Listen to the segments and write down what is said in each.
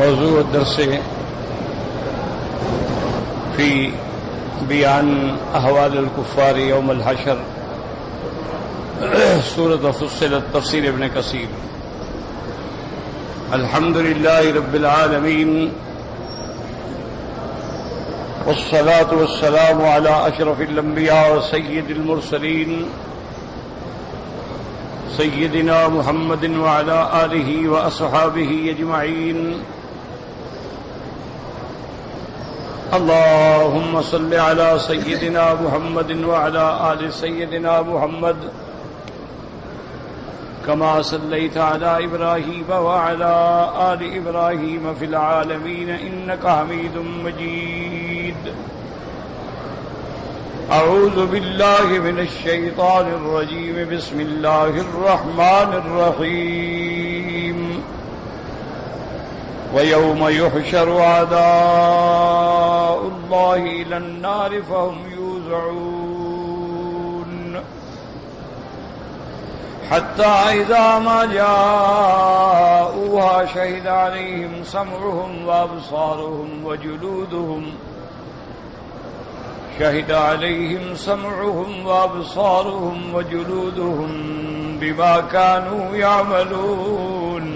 موضوع الدرس في بيان أحوال الكفار يوم الحشر سورة فصلت تفسير ابن كثير. الحمد لله رب العالمين والصلاة والسلام على أشرف الأنبياء وسيد المرسلين سيدنا محمد وعلى آله وأصحابه أجمعين. اللهم صل على سيدنا محمد وعلى آل سيدنا محمد كما صليت على إبراهيم وعلى آل إبراهيم في العالمين إنك حميد مجيد. أعوذ بالله من الشيطان الرجيم. بسم الله الرحمن الرحيم. ويوم يحشر أعداء الله إلى النار فهم يوزعون حتى إذا ما جاءوها شهد عليهم سمعهم وأبصارهم وجلودهم بما كانوا يعملون.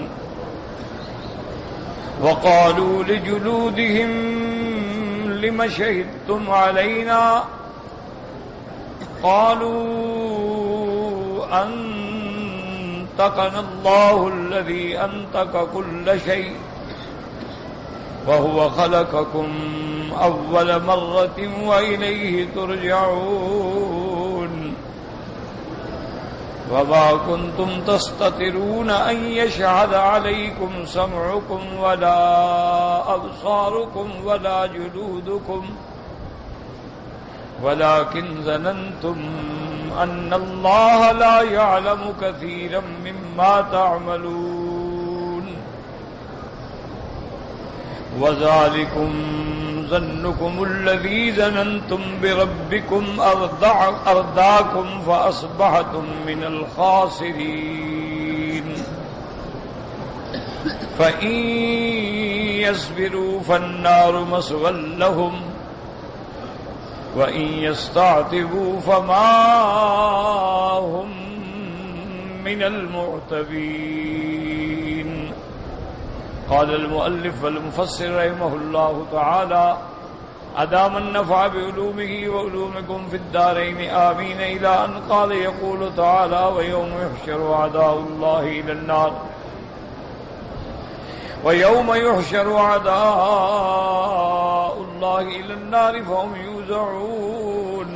وقالوا لجلودهم لم شهدتم علينا قالوا أنطقنا الله الذي أنطق كل شيء وهو خلقكم أول مرة وإليه ترجعون. وما كنتم تستترون أن يشهد عليكم سمعكم ولا أبصاركم ولا جلودكم ولكن ظننتم أن الله لا يعلم كثيرا مما تعملون. وذلكم ظنكم الذي ظننتم بربكم أرداكم فأصبحتم من الخاسرين. فإن يصبروا فالنار مثوى لهم وإن يستعتبوا فما هم من المعتبين. قال المؤلف والمفسر رحمه الله تعالى أدام النفع بعلومه وعلومكم في الدارين آمين إلى أن قال يقول تعالى ويوم يحشر أعداء الله إلى النار فهم يوزعون.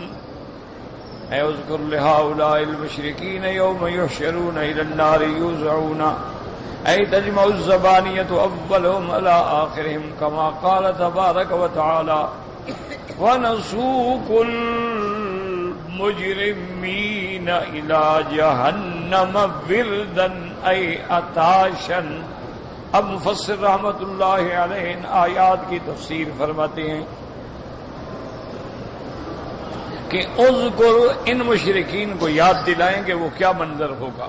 اذكر لهؤلاء المشركين يوم يحشرون إلى النار يوزعون أي تجمع الزبانية أولهم على آخرهم كما قال تبارك وتعالى ونسوق المجرمين إلى جهنم وردا أي عطاشا. اب مفسر رحمت اللہ علیہ ان آیات کی تفسیر فرماتے ہیں کہ اذکر ان مشرکین کو یاد دلائیں کہ وہ کیا منظر ہوگا.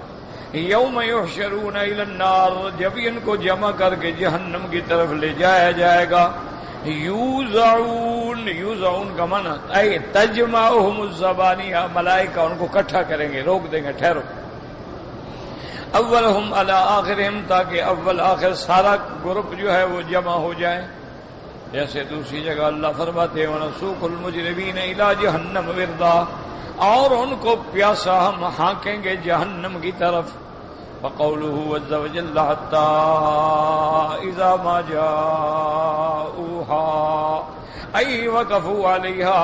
یوم یحشرون الی النار جب ان کو جمع کر کے جہنم کی طرف لے جایا جائے گا. یوزعون کا معنی اے تجمعهم الزبانیہ ملائکہ ان کو اکٹھا کریں گے روک دیں گے ٹھہرو. اولہم علی آخرہم تاکہ اول آخر سارا گروپ جو ہے وہ جمع ہو جائے. جیسے دوسری جگہ اللہ فرماتے ہیں وَنَسُوقُ الْمُجْرِمِينَ إِلَى جَهَنَّمَ وِرْدًا اور ان کو پیاسا ہم ہانکیں گے جہنم کی طرف. وَقَوْلُهُ عَزَّ وَجَلَّ حَتَّى إِذَا مَا جَاءُوهَا أَيْ وَقَفُوا عَلَيْهَا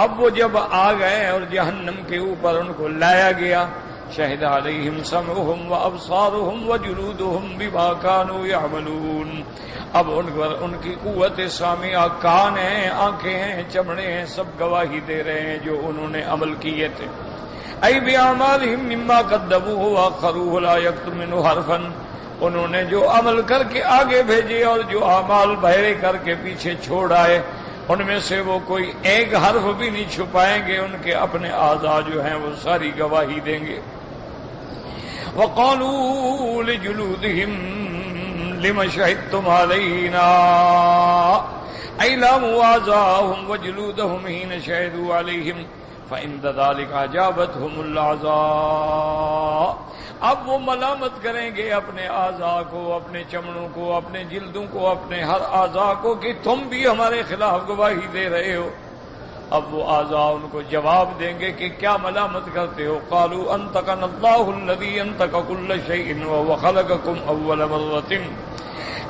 اب وہ جب آ گئے اور جہنم کے اوپر ان کو لایا گیا شہد علیہم سمعہم وابصارہم وجلودہم بما كانوا يعملون. اب ان کی قوت سامعہ کان ہیں آنکھیں ہیں چمڑے ہیں سب گواہی دے رہے ہیں جو انہوں نے عمل کیے تھے. ای باعمالہم مما قدموہ واخروہ لا یکتم منہ حرفا انہوں نے جو عمل کر کے آگے بھیجے اور جو اعمال بہرے کر کے پیچھے چھوڑ آئے ان میں سے وہ کوئی ایک حرف بھی نہیں چھپائیں گے. ان کے اپنے اعضاء جو ہیں وہ ساری گواہی دیں گے. وقالوا لجلودهم لم شهدتم علينا أيلاموا أعزاءهم وجلودهم حين شهدوا عليهم فعند ذلك أجابتهم الأعزاء. اب وہ ملامت کریں گے اپنے اعضاء کو، اپنے چمڑوں کو، اپنے جلدوں کو، اپنے ہر اعضاء کو کہ تم بھی ہمارے خلاف گواہی دے رہے ہو. اب وہ اعضاء ان کو جواب دیں گے کہ کیا ملامت کرتے ہو؟ قالوا انطقنا اللہ الذی انطق کل شیء وهو خلقکم اول مرۃ،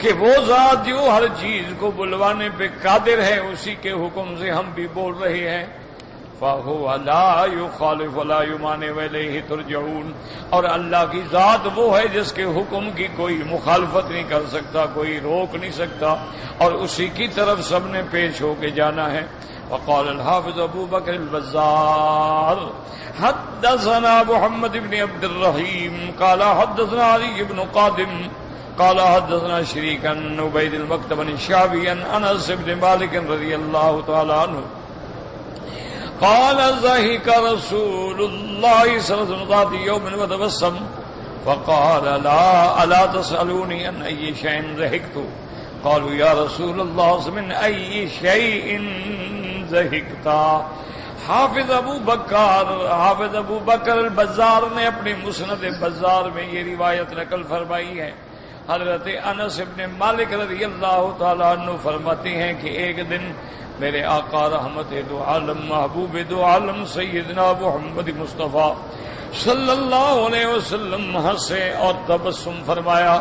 کہ وہ ذات جو ہر چیز کو بلوانے پہ قادر ہے اسی کے حکم سے ہم بھی بول رہے ہیں. فَهُوَ لَا يُخَالِفُ وَلَا يُمَانِعُ وَإِلَيْهِ تُرْجَعُونَ. اور اللہ کی ذات وہ ہے جس کے حکم کی کوئی مخالفت نہیں کر سکتا، کوئی روک نہیں سکتا، اور اسی کی طرف سب نے پیش ہو کے جانا ہے. وقال الحافظ ابو بکر البزار حدثنا محمد بن عبد الرحیم قال حدثنا علی بن قادم قال حدثنا شریک عن عبید المکتب عن الشعبی عن انس بن مالک رضی اللہ تعالی عنہ قال ضحك رسول الله صلى الله عليه وسلم ذات يوم وتبسم فقال لا الا تسالوني عن اي شيء ضحكت قالوا يا رسول الله من اي شيء ضحكت. حافظ ابو بکر البزار نے اپنی مسند بزار میں یہ روایت نقل فرمائی ہے. حضرت انس بن مالک رضی اللہ تعالیٰ عنہ فرماتے ہیں کہ ایک دن میرے آقا رحمت دو عالم محبوب دو عالم سیدنا محمد مصطفیٰ صلی اللہ علیہ وسلم ہنسے اور تبسم فرمایا،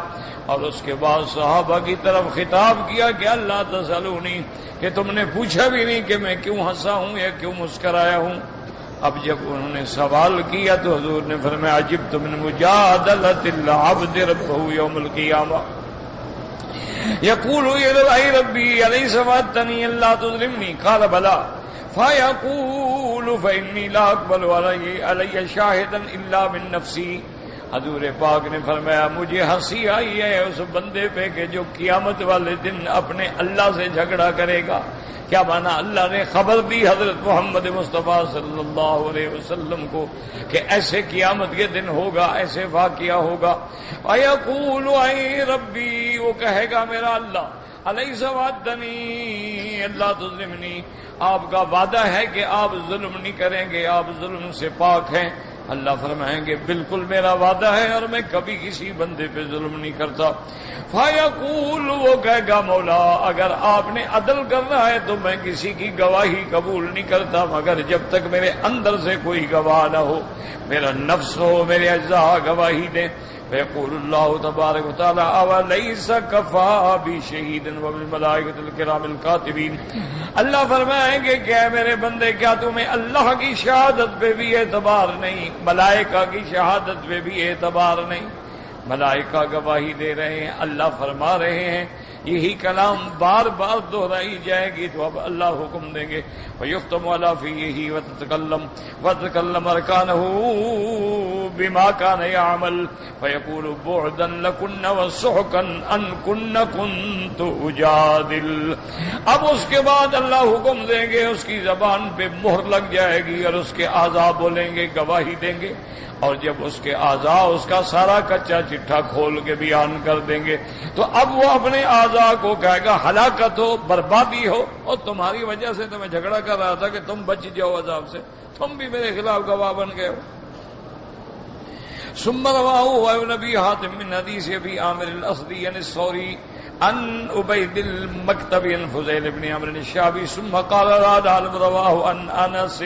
اور اس کے بعد صحابہ کی طرف خطاب کیا کہ اللہ تسألونی، کہ تم نے پوچھا بھی نہیں کہ میں کیوں ہنسا ہوں یا کیوں مسکرایا ہوں. اب جب انہوں نے سوال کیا تو حضور نے فرمایا عجبت من مجادلۃ العبد ربہ یوم القیامہ یقول اے ربی الیس وعدتنی الا تظلمنی قال بلی فیقول فانی لا اقبل علی شاہدا الا من نفسی. حضور پاک نے فرمایا مجھے ہنسی آئی ہے اس بندے پہ کہ جو قیامت والے دن اپنے اللہ سے جھگڑا کرے گا. کیا مانا؟ اللہ نے خبر دی حضرت محمد مصطفیٰ صلی اللہ علیہ وسلم کو کہ ایسے قیامت کے دن ہوگا، ایسے واقعہ ہوگا. وَيَقُولُ اَيْ رَبِّي، وہ کہے گا میرا اللہ علیہ وعدنی اللہ تظلمنی، آپ کا وعدہ ہے کہ آپ ظلم نہیں کریں گے، آپ ظلم سے پاک ہیں. اللہ فرمائیں گے بالکل میرا وعدہ ہے اور میں کبھی کسی بندے پہ ظلم نہیں کرتا. فَيَقُولُ، وہ کہے گا مولا اگر آپ نے عدل کرنا ہے تو میں کسی کی گواہی قبول نہیں کرتا مگر جب تک میرے اندر سے کوئی گواہ نہ ہو، میرا نفس ہو، میرے اجزاء گواہی دیں. فَيَقُولُ اللَّهُ تَبَارَكَ وَتَعَالَى أَوَلَيْسَ كَفَىٰ بِي شَهِيدًا وَبِالْمَلَائِكَةِ الْكِرَامِ الْكَاتِبِينَ. اللہ فرمائیں گے کہ اے میرے بندے کیا تمہیں اللہ کی شہادت پہ بھی اعتبار نہیں، ملائکہ کی شہادت پہ بھی اعتبار نہیں؟ ملائکہ گواہی دے رہے ہیں، اللہ فرما رہے ہیں. یہی کلام بار بار دہرائی جائے گی تو اب اللہ حکم دیں گے وَيُخْتَمُ عَلَىٰ فِيهِ وَتَتَكَلَّمُ أَرْكَانُهُ بِمَا كَانَ يَعْمَلُ فَيَقُولُ بُعْدًا لَكُنَّ وَسُحْقًا أَن كُنَّ كُنتُ أُجَادِلُ. اب اس کے بعد اللہ حکم دیں گے، اس کی زبان پہ مہر لگ جائے گی اور اس کے اعضاء بولیں گے، گواہی دیں گے. اور جب اس کے اعضاء اس کا سارا کچا چٹھا کھول کے بیان کر دیں گے تو اب وہ اپنے اعضاء کو کہے گا ہلاکت ہو، بربادی ہو، اور تمہاری وجہ سے تو میں جھگڑا کر رہا تھا کہ تم بچ جاؤ عذاب سے، تم بھی میرے خلاف گواہ بن گئے ہو. ثم رواه ابن ابي حاتم من حديث ابي عامر الاسدي عن الثوري عن عبيد المكتب عن فضيل بن عمرو الشعبي ثم قال رواه عن انس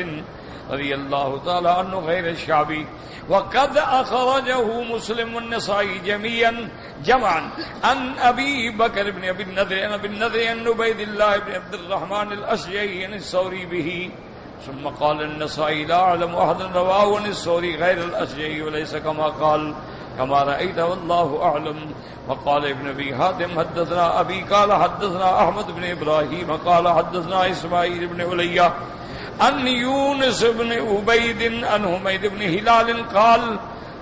رضي الله تعالى عنه غير الشعبي وقد اخرجه مسلم والنسائي جمعا عن ابي بكر بن ابي النضر عن عبيد الله بن عبد الرحمن الاشجعي عن الثوري به. ثم قال النسائي لا اعلم احدا رواه عن الثوري غير الاشجعي وليس كما قال كما رأيت والله اعلم. وقال ابن ابي حاتم حدثنا ابي قال حدثنا احمد بن ابراهيم قال حدثنا اسماعيل بن عليا عن يونس بن عبيد عن حميد بن هلال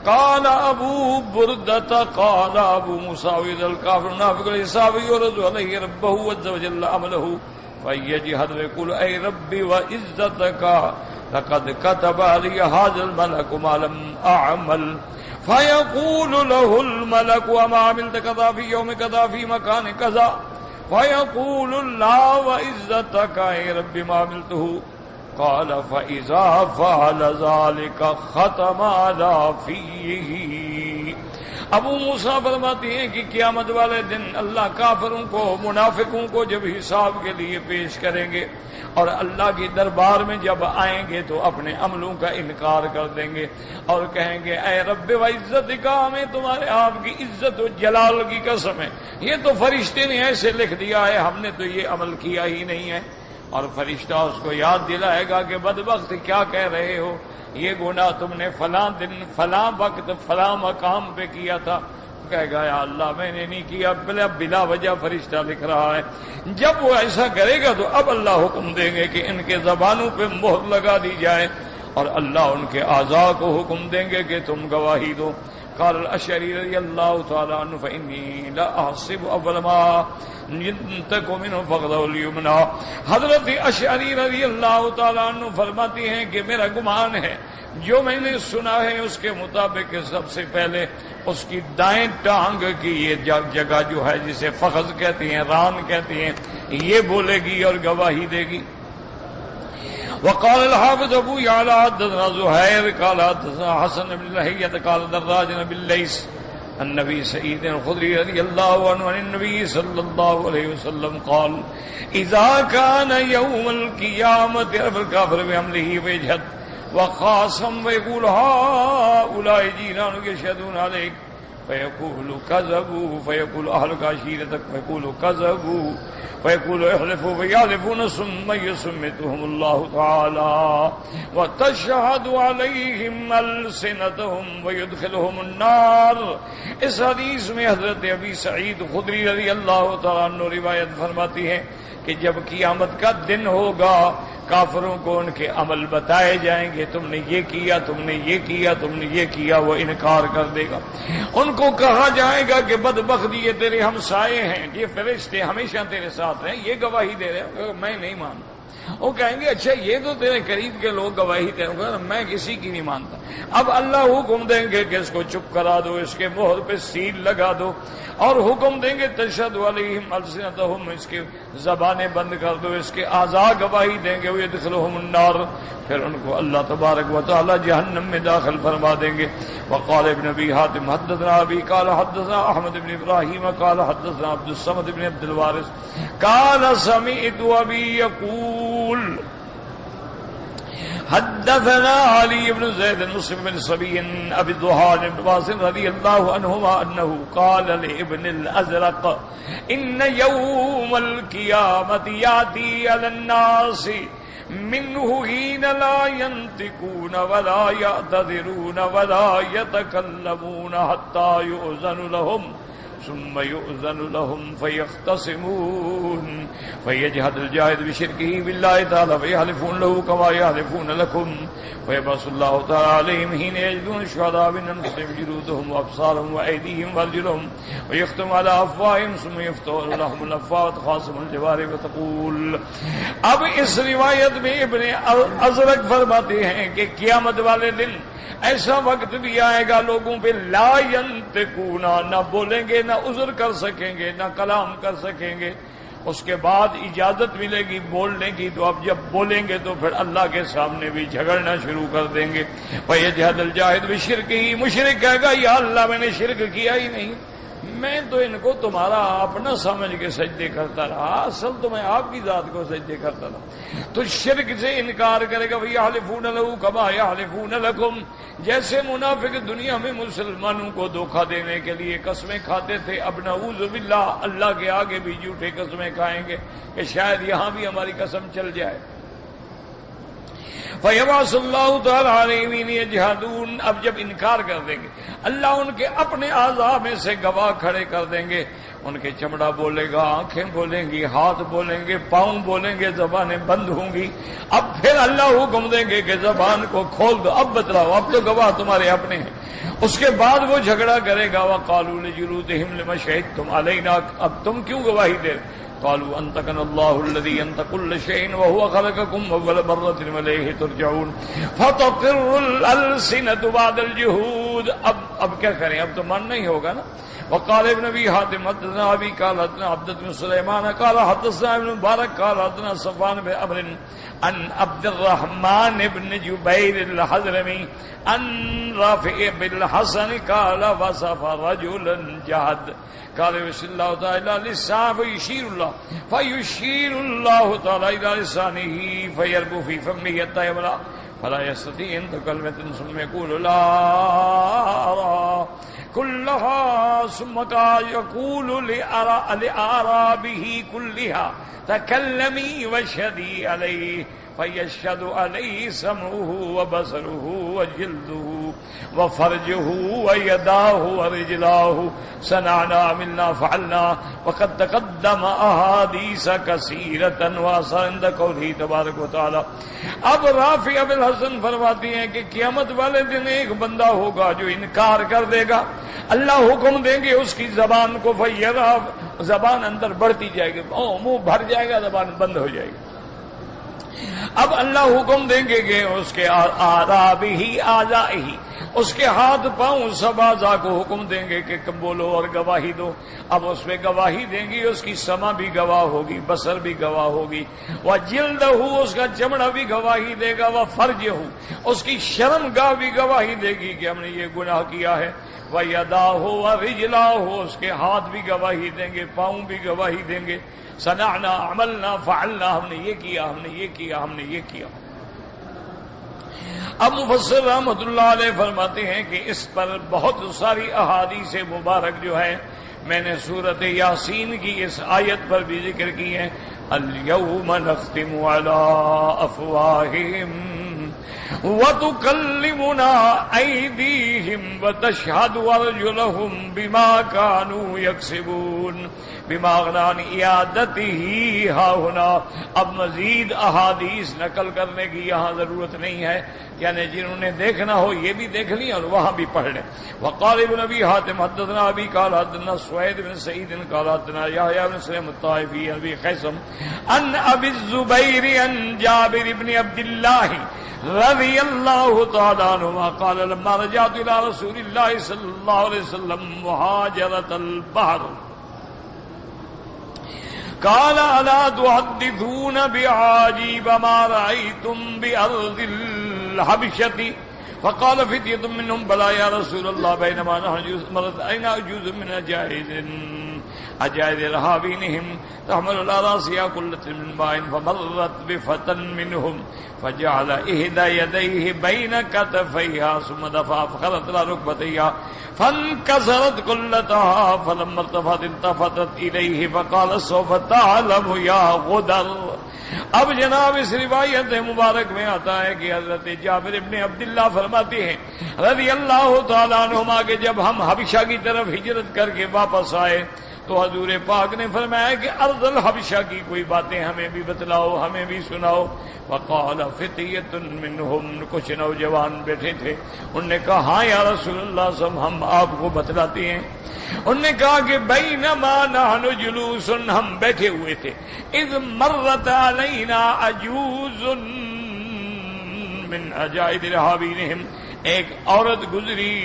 قال ابو بردة قال ابو مساوي الكافر النافق الحساب يرد عليه ربه عز وجل عمله فيجهد ويقول اي ربي وعزتك لقد كتب لي هذا الملك ما لم اعمل فيقول له الملك وما عملت كذا في يوم كذا في مكان كذا فيقول لا وعزتك اے رب ما عملته قال فإذا فعل ذلك ختم على فيه. ابو موسیٰ فرماتے ہیں کہ قیامت والے دن اللہ کافروں کو منافقوں کو جب حساب کے لیے پیش کریں گے اور اللہ کی دربار میں جب آئیں گے تو اپنے عملوں کا انکار کر دیں گے اور کہیں گے اے رب و عزت کا ہمیں تمہارے آپ کی عزت و جلال کی قسم ہے یہ تو فرشتے نے ایسے لکھ دیا ہے ہم نے تو یہ عمل کیا ہی نہیں ہے. اور فرشتہ اس کو یاد دلائے گا کہ بدبخت کیا کہہ رہے ہو یہ گناہ تم نے فلاں دن فلاں وقت فلاں مقام پہ کیا تھا. کہے گا یا اللہ میں نے نہیں کیا بلا وجہ فرشتہ لکھ رہا ہے. جب وہ ایسا کرے گا تو اب اللہ حکم دیں گے کہ ان کے زبانوں پہ مہر لگا دی جائے اور اللہ ان کے اعضاء کو حکم دیں گے کہ تم گواہی دو. قال الاشعری رضی اللہ تعالی عنہ فانی لا احسب اول ما ينتق منه فقد اليمنى. حضرت اشعری رضی اللہ تعالی عنہ فرماتی ہیں کہ میرا گمان ہے جو میں نے سنا ہے اس کے مطابق سب سے پہلے اس کی دائیں ٹانگ کی یہ جگہ جو ہے جسے فخذ کہتے ہیں ران کہتے ہیں یہ بولے گی اور گواہی دے گی. وقال الحافظ ابو يعلى حدثنا زهير قال حدثنا حسن بن لهيعة قال دراج بن ليث النبي سعيد الخدري رضي الله عنه عن النبي صلى الله عليه وسلم قال اذا كان يوم القيامة رب الكافر بعمله ويجهد وخاصم ويقول هؤلاء جيرانك يشهدون عليك فيقول كذبوا فيقول أهلك عشيرتك فيقول كذبوا فيقول احلفوا فيحلفون ثم يسمتهم الله تعالى وتشهد عليهم ألسنتهم ويدخلهم النار. اس حدیث میں حضرت ابی سعید خدری رضی اللہ تعالیٰ عنہ روایت فرماتی ہے کہ جب قیامت کا دن ہوگا کافروں کو ان کے عمل بتائے جائیں گے تم نے یہ کیا تم نے یہ کیا تم نے یہ کیا وہ انکار کر دے گا. ان کو کہا جائے گا کہ بدبخت یہ تیرے ہمسائے ہیں یہ فرشتے ہمیشہ تیرے ساتھ ہیں یہ گواہی دے رہے ہیں میں نہیں مانتا. وہ کہیں گے اچھا یہ تو تیرے قریب کے لوگ گواہی دے رہے ہیں میں کسی کی نہیں مانتا. اب اللہ حکم دیں گے کہ اس کو چپ کرا دو اس کے مہر پہ سیل لگا دو اور حکم دیں گے تشہد علیہم السنتہم اس کی زبانیں بند کر دو اس کے اعضاء گواہی دیں گے ویدخلہم النار پھر ان کو اللہ تبارک و تعالی جہنم میں داخل فرما دیں گے. وقال ابن ابی حاتم حدثنا ابی قال حدثنا احمد بن ابراہیم قال حدثنا عبد الصمد بن عبد الوارث قال سمعت ابی یقول حدثنا علي بن زيد مسلم بن صبي ابي الضحى بن عباس رضي الله عنهما انه قال لابن الازرق ان يوم القيامه ياتي على الناس منه حين لا ينطقون ولا يعتذرون ولا يتكلمون حتى يؤذن لهم ثم يؤذن لهم فيختصمون فيجهد الجاهد بشركه بالله تعالى فيحلفون له كما يحلفون لكم فيبعث الله تعالى عليهم حين يجدون الشهداء من أنفسهم جلودهم وأبصارهم وأيديهم وأرجلهم ويختم على أفواههم ثم يفتح لهم الأفواه وتخاصم الجوارح وتقول. اب اس روایت میں ابن ازرق فرماتے ہیں کہ قیامت والے دن ایسا وقت بھی آئے گا لوگوں پہ لا ینطقون نہ بولیں گے نہ عذر کر سکیں گے نہ کلام کر سکیں گے. اس کے بعد اجازت ملے گی بولنے کی تو اب جب بولیں گے تو پھر اللہ کے سامنے بھی جھگڑنا شروع کر دیں گے. فَيَجْهَدَ الْجَاهِدُ بِشِرْكِهِ مشرک کہے گا یا اللہ میں نے شرک کیا ہی نہیں میں تو ان کو تمہارا اپنا سمجھ کے سجدے کرتا رہا اصل تو میں آپ کی ذات کو سجدے کرتا رہا. تو شرک سے انکار کرے گا وَيَحْلِفُونَ لَهُ كَمَا يَحْلِفُونَ لَكُمْ جیسے منافق دنیا میں مسلمانوں کو دھوکہ دینے کے لیے قسمیں کھاتے تھے اب نعوذ باللہ اللہ کے آگے بھی جھوٹے قسمیں کھائیں گے کہ شاید یہاں بھی ہماری قسم چل جائے. فَيَبْعَثُ اللَّهُ تَعَالَىٰ عَلَيْهِمْ يَجْهَدُونَ اب جب انکار کر دیں گے اللہ ان کے اپنے اعضاء میں سے گواہ کھڑے کر دیں گے. ان کے چمڑا بولے گا آنکھیں بولیں گی ہاتھ بولیں گے پاؤں بولیں گے زبانیں بند ہوں گی. اب پھر اللہ حکم دیں گے کہ زبان کو کھول دو اب بتلاؤ اب تو گواہ تمہارے اپنے ہیں. اس کے بعد وہ جھگڑا کرے گا وَقَالُوا لِجُلُودِهِمْ لِمَ شَهِدتُّمْ عَلَيْنَا اب تم کیوں گواہی دے قالوا انطقنا الله الذي ينطق كل شيء وهو خلقكم اول مرة وإليه ترجعون فتقر الألسنة بعد الجهود والجلود. اب کیا کریں, اب تو ماننا ہی ہوگا نا. وقال ابن ابي حاتم حدثنا ابي قال حدثنا عبد بن سليمان قال حدثنا ابن مبارك قال حدثنا صفوان بن عمرو عن عبد الرحمن بن جبير الحضرمي عن رافع بن الحسن قال وصف رجلا جهد قال يشير الله تعالى لسانه فيشير الله تعالى الى لسانه فيربو في فمه حتى يملا فلا يستطيع ان كلمة ثم يقول لا أرى كلها ثم يقول لأعرابه كلها تكلمي واشهدي عليه فيشهد عليه سمعه وبصره وجلده وفرجه ويداه ورجلاه صنعنا عملنا فعلنا وقد تقدم احاديث كثيرة واثر عند قوله تبارک و تعالی. اب رافع بن الحسن فرماتے ہیں کہ قیامت والے دن ایک بندہ ہوگا جو انکار کر دے گا, اللہ حکم دیں گے اس کی زبان کو, فیرا زبان اندر بڑھتی جائے گی, منہ بھر جائے گا, زبان بند ہو جائے گی. اب اللہ حکم دیں گے کہ اس کے آرابی آزائہی, اس کے ہاتھ پاؤں سب اعضاء کو حکم دیں گے کہ بولو اور گواہی دو. اب اس میں گواہی دیں گی, اس کی سمع بھی گواہ ہوگی, بصر بھی گواہ ہوگی, وہ جلد ہو اس کا چمڑا بھی گواہی دے گا, وہ فرج ہو اس کی شرم گاہ بھی گواہی دے گی کہ ہم نے یہ گناہ کیا ہے, وہ یدا ہو و رجلا ہو اس کے ہاتھ بھی گواہی دیں گے, پاؤں بھی گواہی دیں گے, صنعنا عملنا فعلنا ہم نے یہ کیا, ہم نے یہ کیا, ہم نے یہ کیا. اب مفسر رحمۃ اللہ علیہ فرماتے ہیں کہ اس پر بہت ساری احادیث مبارک جو ہے میں نے سورۃ یاسین کی اس آیت پر بھی ذکر کی ہے. الیوم نختم علی افواہہم وتکلمنا ایدیہم وتشہد ارجلہم بما کانوا یکسبون بما غنان عیادتہ ہاہنا. اب مزید احادیث نقل کرنے کی یہاں ضرورت نہیں ہے, یعنی جنہوں نے دیکھنا ہو یہ بھی دیکھ لیں اور وہاں بھی پڑھ لیں. وقال ابن ابي حاتم حدثنا ابي قال حدثنا سويد بن سعيد قال حدثنا يحيى بن سليم الطائفي عن ابي قاسم عن ابي الزبير عن جابر بن عبد الله رضي الله تعالى عنهما قال لما رجعت الى رسول الله صلى الله عليه وسلم مهاجرة البحر قال الا تحدثون بعجيب ما رايتم بارض الحبشة فقال فتية منهم بلى يا رسول الله بينما نحن مرت اين اجوز من اجائز رهابينهم تحمل على راسها كلة من ماء فمرت بفتى منهم فجعل احدى يديه بين كتفيها ثم دفع فخرت على ركبتيها فانكسرت كلتها فلما ارتفعت التفتت اليه فقال سوف تعلم يا غدر. اب جناب اس روایت مبارک میں آتا ہے کہ حضرت جابر ابن عبداللہ فرماتے ہیں رضی اللہ تعالیٰ عنہما کہ جب ہم حبشہ کی طرف ہجرت کر کے واپس آئے تو حضور پاک نے فرمایا کہ ارض الحبشہ کی کوئی باتیں ہمیں بھی بتلاؤ, ہمیں بھی سناؤ. وقال فتیۃ منہم, کچھ نوجوان بیٹھے تھے, انہوں نے کہا ہاں یا رسول اللہ صلی اللہ علیہ وسلم ہم آپ کو بتلاتے ہیں. انہوں نے کہا کہ بینما نحن جلوس, ہم بیٹھے ہوئے تھے, اذ مرت علینا عجوز من عجائز رہابینہم, ایک عورت گزری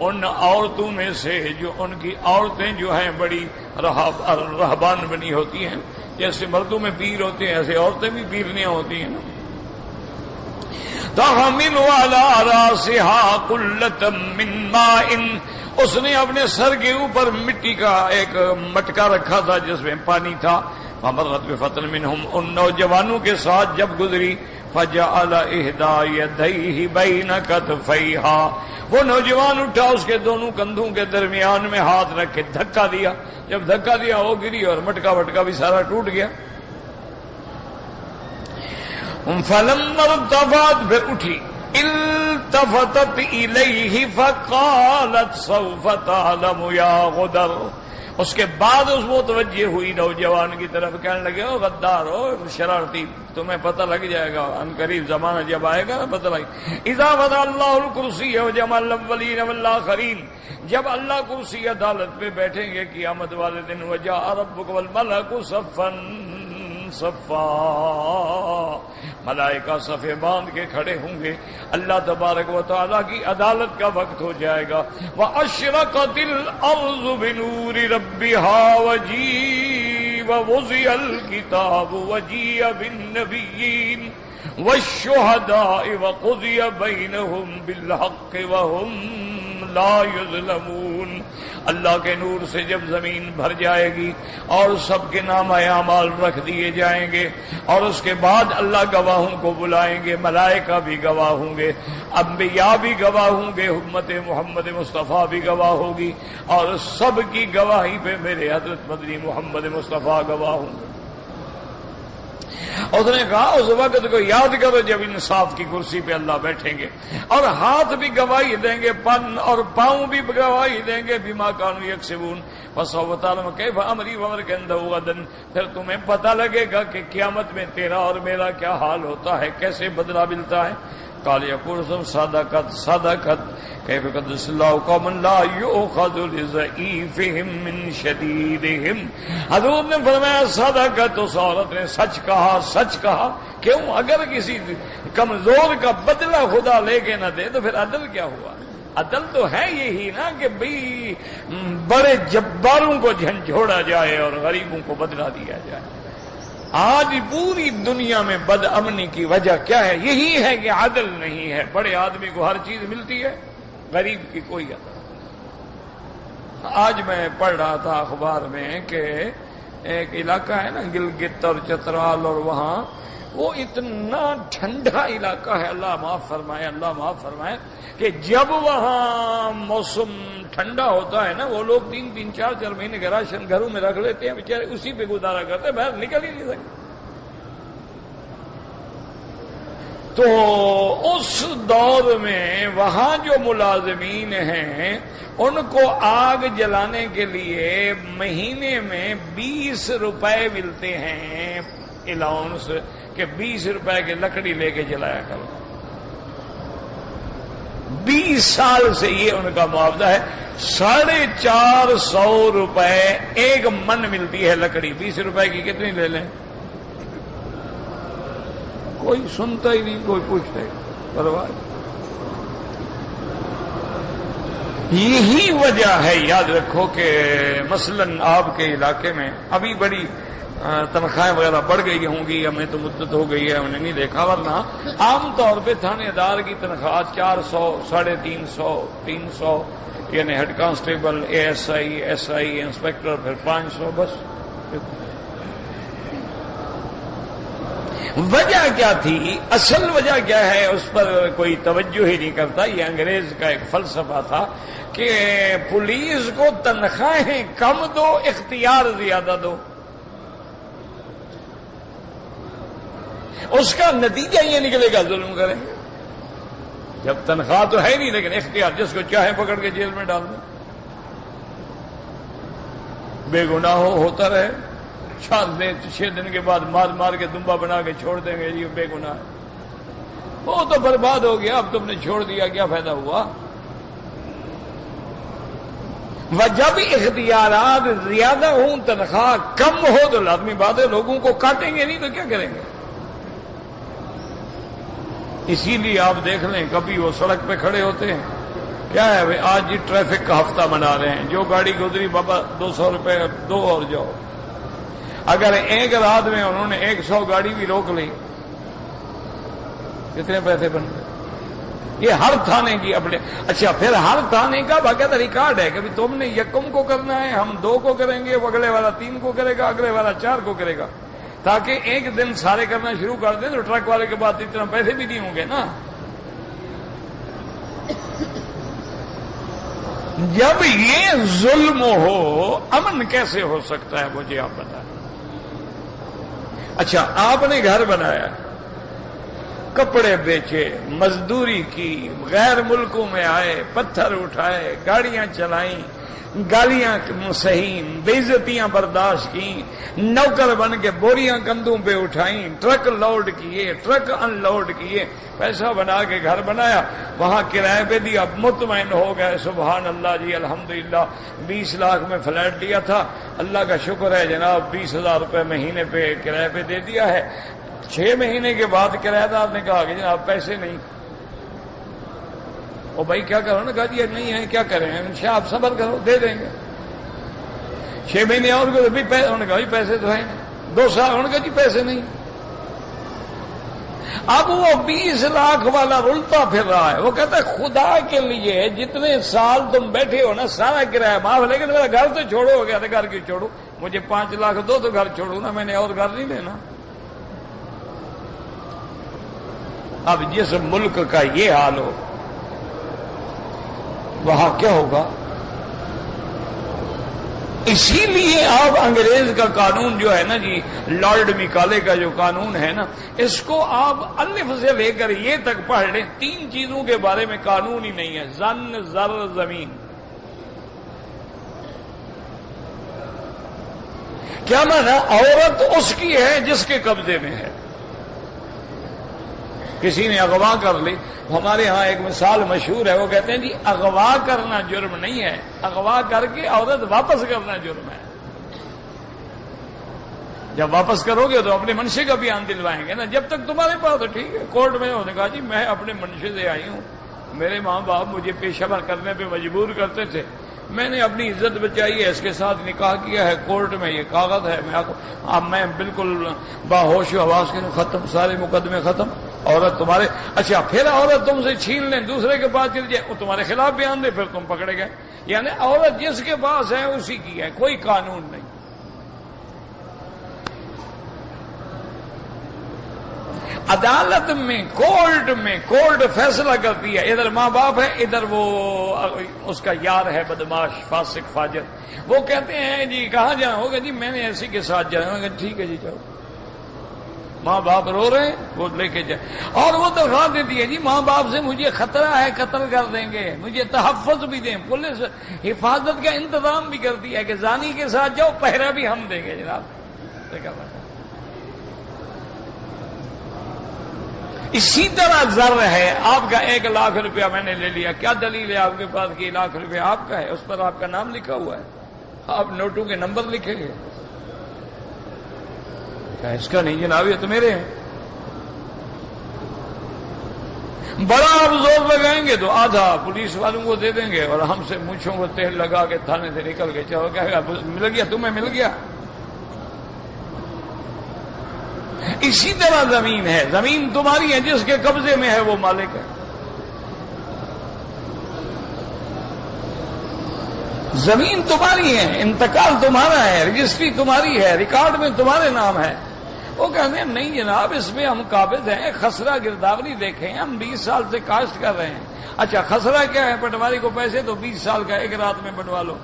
ان عورتوں میں سے جو ان کی عورتیں جو ہیں بڑی رہبان بنی ہوتی ہیں, جیسے مردوں میں پیر ہوتے ہیں ایسے عورتیں بھی پیرنیاں ہوتی ہیں. تحمل علی راسها قلة من ماء, اس نے اپنے سر کے اوپر مٹی کا ایک مٹکا رکھا تھا جس میں پانی تھا. فمرت بفتى منهم, ان نوجوانوں کے ساتھ جب گزری, فجعل احدى يديه بين كتفيها, وہ نوجوان اٹھا اس کے دونوں کندھوں کے درمیان میں ہاتھ رکھ کے دھکا دیا, جب دھکا دیا وہ گری اور مٹکا وٹکا بھی سارا ٹوٹ گیا. فلما ارتفعت, پھر اٹھی, التفتت الیہ فقالت سوف تعلم یا غدر, اس کے بعد اس وہ توجہ ہوئی نوجوان کی طرف, کہنے لگے او غدار, ہو شرارتی, تمہیں پتہ لگ جائے گا ان قریب زمانہ جب آئے گا نا پتہ لگ. اذا وضع اللہ الکرسی وجمع الاولین والآخرین, جب اللہ کرسی عدالت پہ بیٹھیں گے قیامت والے دن, وجاء ربک والملک صفا صفا، ملائکہ صفے باندھ کے کھڑے ہوں گے، اللہ تبارک و تعالیٰ کی عدالت کا وقت ہو جائے گا۔ وَأَشْرَقَتِ الْأَرْضُ بِنُورِ رَبِّهَا وَوُضِعَ الْكِتَابُ وَجِيءَ بِالنَّبِيِّينَ وَالشُّهَدَاءِ وَقُضِيَ بَيْنَهُمْ بِالْحَقِّ وَهُمْ لا یظلمون۔ اللہ کے نور سے جب زمین بھر جائے گی اور سب کے نامہ اعمال رکھ دیے جائیں گے، اور اس کے بعد اللہ گواہوں کو بلائیں گے، ملائکہ بھی گواہ ہوں گے، انبیاء بھی گواہ ہوں گے، امت محمد مصطفیٰ بھی گواہ ہوگی، اور سب کی گواہی پہ میرے حضرت مدنی محمد مصطفیٰ گواہ ہوں گے۔ اس نے کہا اس وقت کو یاد کرو جب انصاف کی کرسی پہ اللہ بیٹھیں گے، اور ہاتھ بھی گواہی دیں گے، پن اور پاؤں بھی گواہی دیں گے، بما کانوا یکسبون فسوف تعلم کیف امری وامرک عنده غدا۔ پھر تمہیں پتہ لگے گا کہ قیامت میں تیرا اور میرا کیا حال ہوتا ہے، کیسے بدلہ ملتا ہے۔ قال یقول صدقت صدقت کیف قدس اللہ قوما لا یؤخذ لضعیفہم من شدیدہم۔ حضور نے فرمایا صدقت، اس عورت نے سچ کہا، سچ کہا۔ کیوں؟ اگر کسی کمزور کا بدلہ خدا لے کے نہ دے تو پھر عدل کیا ہوا؟ عدل تو ہے یہی نا کہ بھئی بڑے جباروں کو جھنجھوڑا جائے اور غریبوں کو بدلہ دیا جائے۔ آج پوری دنیا میں بد امنی کی وجہ کیا ہے؟ یہی ہے کہ عدل نہیں ہے۔ بڑے آدمی کو ہر چیز ملتی ہے، غریب کی کوئی عدل۔ آج میں پڑھ رہا تھا اخبار میں کہ ایک علاقہ ہے نا گلگت اور چترال، اور وہاں وہ اتنا ٹھنڈا علاقہ ہے، اللہ معاف فرمائے، اللہ معاف فرمائے، کہ جب وہاں موسم ٹھنڈا ہوتا ہے نا، وہ لوگ 3-3 4-4 مہینے کا راشن گھروں میں رکھ لیتے ہیں، بیچارے اسی پہ گزارا کرتے ہیں، باہر نکل ہی نہیں سکتے۔ تو اس دور میں وہاں جو ملازمین ہیں ان کو آگ جلانے کے لیے مہینے میں 20 روپے ملتے ہیں الاؤنس، کہ 20 روپے کی لکڑی لے کے جلایا کرو۔ 20 سال سے یہ ان کا معاوضہ ہے، 450 روپے ایک من ملتی ہے لکڑی۔ 20 روپے کی کتنی لے لیں؟ کوئی سنتا ہی نہیں، کوئی پوچھتا ہی پرواہ۔ یہی وجہ ہے، یاد رکھو کہ مثلا آپ کے علاقے میں ابھی بڑی تنخواہیں وغیرہ بڑھ گئی ہوں گی، ہمیں تو مدت ہو گئی ہے، ہم نے نہیں دیکھا، ورنہ عام طور پہ تھانے دار کی تنخواہ 400 350 300، یعنی head constable, A S I, S I, inspector, پھر 500 بس۔ وجہ کیا تھی؟ اصل وجہ کیا ہے اس پر کوئی توجہ ہی نہیں کرتا۔ یہ انگریز کا ایک فلسفہ تھا کہ پولیس کو تنخواہیں کم دو، اختیار زیادہ دو۔ اس کا نتیجہ یہ نکلے گا ظلم کریں گے۔ جب تنخواہ تو ہے نہیں لیکن اختیار، جس کو چاہے پکڑ کے جیل میں ڈال دیں، بے گناہ ہوتا رہے، 6 دن کے بعد مار مار کے دمبا بنا کے چھوڑ دیں گے، یہ بے گناہ ہے، وہ تو برباد ہو گیا، اب تم نے چھوڑ دیا، کیا فائدہ ہوا؟ جب اختیارات زیادہ ہوں، تنخواہ کم ہو، تو لازمی بات ہے لوگوں کو کاٹیں گے، نہیں تو کیا کریں گے؟ اسی لیے آپ دیکھ لیں کبھی وہ سڑک پہ کھڑے ہوتے ہیں، کیا ہے بھائی آج جی ٹریفک کا ہفتہ منا رہے ہیں، جو گاڑی گزری بابا 200 روپے دو اور جاؤ۔ اگر ایک رات میں انہوں نے 100 گاڑی بھی روک لی، کتنے پیسے بن گئے؟ یہ ہر تھانے کی اپنے۔ اچھا، پھر ہر تھانے کا باقاعدہ ریکارڈ ہے کہ تم نے یکم کو کرنا ہے، ہم 2 کو کریں گے، اگلے والا 3 کو کرے گا، اگلے والا 4 کو کرے گا، تاکہ ایک دن سارے کرنا شروع کر دیں تو ٹرک والے کے بعد اتنا پیسے بھی نہیں ہوں گے نا۔ جب یہ ظلم ہو، امن کیسے ہو سکتا ہے مجھے آپ بتائیں۔ اچھا، آپ نے گھر بنایا، کپڑے بیچے، مزدوری کی، غیر ملکوں میں آئے، پتھر اٹھائے، گاڑیاں چلائیں، گالیاں سہین، بے عزتیاں برداشت کی، نوکر بن کے بوریاں کندھوں پہ اٹھائیں، ٹرک لوڈ کیے، ٹرک ان لوڈ کیے، پیسہ بنا کے گھر بنایا، وہاں کرائے پہ دیا، مطمئن ہو گئے، سبحان اللہ جی الحمدللہ 20 لاکھ میں فلیٹ دیا تھا، اللہ کا شکر ہے جناب 20,000 روپے مہینے پہ کرائے پہ دے دیا ہے۔ 6 مہینے کے بعد کرایہ دار نے کہا کہ جناب پیسے نہیں۔ او بھائی کیا کرو؟ نے کہا جی نہیں ہے، کیا کریں انشاء آپ صبر کرو دے دیں گے۔ 6 مہینے اور انہوں نے کہا جی پیسے تو ہیں، 2 سال انہوں نے کہا جی پیسے نہیں۔ اب وہ 20 لاکھ والا رلتا پھر رہا ہے، وہ کہتا ہے خدا کے لیے جتنے سال تم بیٹھے ہو نا سارا کرایہ معاف، لیکن میرا گھر تو چھوڑو۔ ہو گیا تھا گھر کیوں چھوڑو؟ مجھے 5 لاکھ دو تو گھر چھوڑوں نا، میں نے اور گھر نہیں لینا۔ اب جس ملک کا یہ حال ہو وہاں کیا ہوگا؟ اسی لیے آپ انگریز کا قانون جو ہے نا جی، لارڈ میکالے کا جو قانون ہے نا، اس کو آپ الف سے لے کر یہ تک پڑھ لیں، 3 چیزوں کے بارے میں قانون ہی نہیں ہے، زن، زر، زمین۔ کیا مانا؟ عورت اس کی ہے جس کے قبضے میں ہے۔ کسی نے اغوا کر لی، ہمارے ہاں ایک مثال مشہور ہے، وہ کہتے ہیں جی اغوا کرنا جرم نہیں ہے، اغوا کر کے عورت واپس کرنا جرم ہے۔ جب واپس کرو گے تو اپنے منشے کا بیان دلوائیں گے نا، جب تک تمہارے پاس تو ٹھیک ہے۔ کورٹ میں انہوں نے کہا جی میں اپنے منشے سے آئی ہوں، میرے ماں باپ مجھے پیشہ ور کرنے پہ مجبور کرتے تھے، میں نے اپنی عزت بچائی ہے، اس کے ساتھ نکاح کیا ہے، کورٹ میں یہ کاغذ ہے، اب میں بالکل باہوش و حواس کے ختم، سارے مقدمے ختم۔ عورت تمہارے اچھا پھر عورت تم سے چھین لیں، دوسرے کے پاس چل جائے، وہ تمہارے خلاف بیان دے، پھر تم پکڑے گئے۔ یعنی عورت جس کے پاس ہے اسی کی ہے، کوئی قانون نہیں۔ عدالت میں، کورٹ فیصلہ کرتی ہے، ادھر ماں باپ ہے، ادھر وہ اس کا یار ہے بدماش فاسق فاجر، وہ کہتے ہیں جی کہاں جانا ہوگا؟ جی میں نے ایسی کے ساتھ جانا۔ ٹھیک ہے جی جاؤ۔ ماں باپ رو رہے ہیں، وہ لے کے جائے، اور وہ درخواست دیتی ہے جی ماں باپ سے مجھے خطرہ ہے، قتل کر دیں گے، مجھے تحفظ بھی دیں، پولیس حفاظت کا انتظام بھی کرتی ہے کہ زانی کے ساتھ جاؤ، پہرا بھی ہم دیں گے جناب۔ اسی طرح زر ہے، آپ کا 1 لاکھ روپیہ میں نے لے لیا، کیا دلیل ہے آپ کے پاس کہ 1 لاکھ روپیہ آپ کا ہے؟ اس پر آپ کا نام لکھا ہوا ہے، آپ نوٹوں کے نمبر لکھیں گے، اس کا نہیں جناب یہ تو میرے ہیں۔ بڑا آپ زور لگائیں گے تو آدھا پولیس والوں کو دے دیں گے، اور ہم سے مونچھوں کو تیل لگا کے تھانے سے نکل کے چلو، کیا مل گیا تمہیں؟ مل گیا۔ اسی طرح زمین ہے، زمین تمہاری ہے، جس کے قبضے میں ہے وہ مالک ہے۔ زمین تمہاری ہے، انتقال تمہارا ہے، رجسٹری تمہاری ہے، ریکارڈ میں تمہارے نام ہے۔ وہ کہتے ہیں نہیں جناب اس میں ہم قابض ہیں، خسرہ گرداوری دیکھیں، ہم 20 سال سے کاشت کر رہے ہیں۔ اچھا خسرہ کیا ہے؟ پٹواری کو پیسے تو 20 سال کا 1 رات میں بنوا لو۔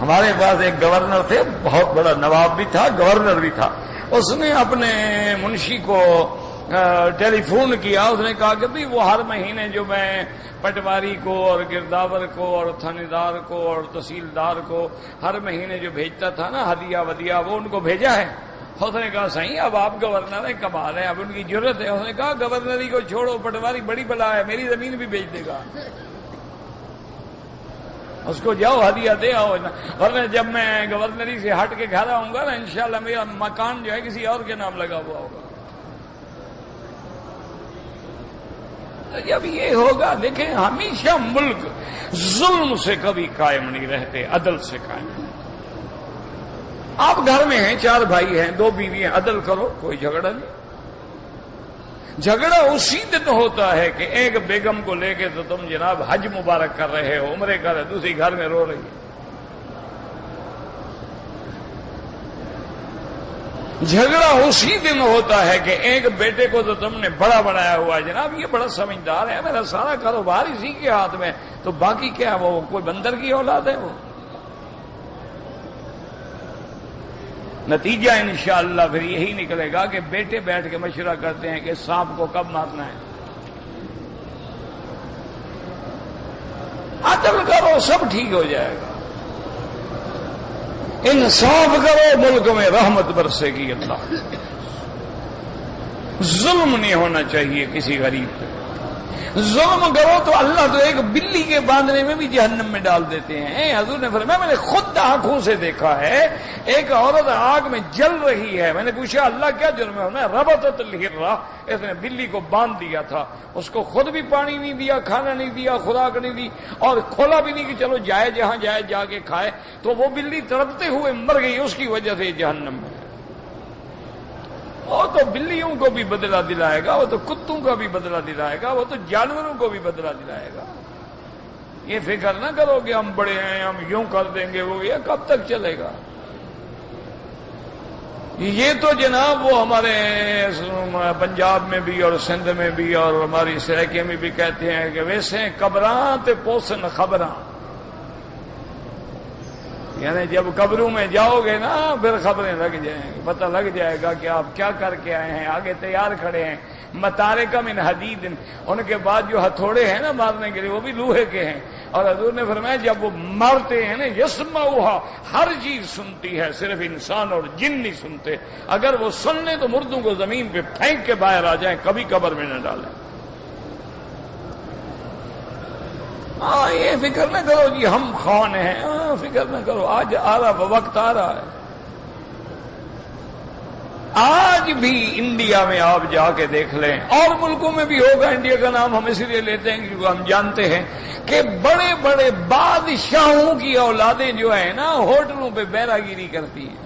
ہمارے پاس ایک گورنر تھے، بہت بڑا نواب بھی تھا، گورنر بھی تھا، اس نے اپنے منشی کو ٹیلی فون کیا، اس نے کہا کہ وہ ہر مہینے جو میں پٹواری کو اور گرداور کو اور تھانے دار کو اور تحصیلدار کو ہر مہینے جو بھیجتا تھا نا ہدیہ ودیہ، وہ ان کو بھیجا ہے؟ اس نے کہا صحیح، اب آپ گورنر ہیں، کمال ہے، اب ان کی ضرورت ہے۔ اس نے کہا گورنری کو چھوڑو، پٹواری بڑی بلا ہے، میری زمین بھی بیچ دے گا، اس کو جاؤ ہدیہ دے آؤ، ورنہ جب میں گورنری سے ہٹ کے گھر آؤں گا نا انشاءاللہ میرا مکان جو ہے کسی اور کے نام لگا ہوا ہوگا۔ جب یہ ہوگا دیکھیں، ہمیشہ ملک ظلم سے کبھی قائم نہیں رہتے، عدل سے قائم۔ آپ گھر میں ہیں، 4 بھائی ہیں، 2 بیوی ہیں، عدل کرو، کوئی جھگڑا نہیں۔ جھگڑا اسی دن ہوتا ہے کہ ایک بیگم کو لے کے تو تم جناب حج مبارک کر رہے ہو، عمرے کر رہے، دوسری گھر میں رو رہی ہے۔ جھگڑا اسی دن ہوتا ہے کہ ایک بیٹے کو تو تم نے بڑا بنایا ہوا ہے، جناب یہ بڑا سمجھدار ہے، میرا سارا کاروبار اسی کے ہاتھ میں، تو باقی کیا وہ کوئی بندر کی اولاد ہے؟ وہ نتیجہ انشاءاللہ پھر یہی نکلے گا کہ بیٹے بیٹھ کے مشورہ کرتے ہیں کہ سانپ کو کب مارنا ہے۔ عدل کرو، سب ٹھیک ہو جائے گا۔ انصاف کرو، ملک میں رحمت برسے گی اللہ. ظلم نہیں ہونا چاہیے کسی غریب پہ. ظلم کرو تو اللہ تو ایک بلی کے باندھنے میں بھی جہنم میں ڈال دیتے ہیں. حضور نے فرمایا میں نے خود آنکھوں سے دیکھا ہے ایک عورت آگ میں جل رہی ہے. میں نے پوچھا اللہ کیا جرم ہے؟ ربطت الحرہ، اس نے بلی کو باندھ دیا تھا. اس کو خود بھی پانی نہیں دیا، کھانا نہیں دیا، خوراک نہیں دی، اور کھولا بھی نہیں کہ چلو جائے جہاں جائے جا کے کھائے. تو وہ بلی تڑپتے ہوئے مر گئی، اس کی وجہ سے جہنم میں. وہ تو بلیوں کو بھی بدلہ دلائے گا، وہ تو کتوں کا بھی بدلہ دلائے گا، وہ تو جانوروں کو بھی بدلہ دلائے گا. یہ فکر نہ کرو کہ ہم بڑے ہیں ہم یوں کر دیں گے، وہ یہ کب تک چلے گا؟ یہ تو جناب وہ ہمارے پنجاب میں بھی اور سندھ میں بھی اور ہماری سرائکے میں بھی کہتے ہیں کہ ویسے قبراں تے پوسن خبراں. یعنی جب قبروں میں جاؤ گے نا پھر خبریں لگ جائیں گی، پتہ لگ جائے گا کہ آپ کیا کر کے آئے ہیں. آگے تیار کھڑے ہیں متارکہ من حدید، ان کے بعد جو ہتھوڑے ہیں نا مارنے کے لیے وہ بھی لوہے کے ہیں. اور حضور نے فرمایا جب وہ مارتے ہیں نا یسمعها، ہر چیز سنتی ہے، صرف انسان اور جن نہیں سنتے. اگر وہ سن لیں تو مردوں کو زمین پہ پھینک کے باہر آ جائیں، کبھی قبر میں نہ ڈالیں. یہ فکر نہ کرو جی ہم خان ہیں، فکر نہ کرو. آج آ رہا وقت آ رہا ہے. آج بھی انڈیا میں آپ جا کے دیکھ لیں، اور ملکوں میں بھی ہوگا. انڈیا کا نام ہم اس لیے لیتے ہیں کیونکہ ہم جانتے ہیں کہ بڑے بڑے بادشاہوں کی اولادیں جو ہیں نا ہوٹلوں پہ بیرا گیری کرتی ہیں.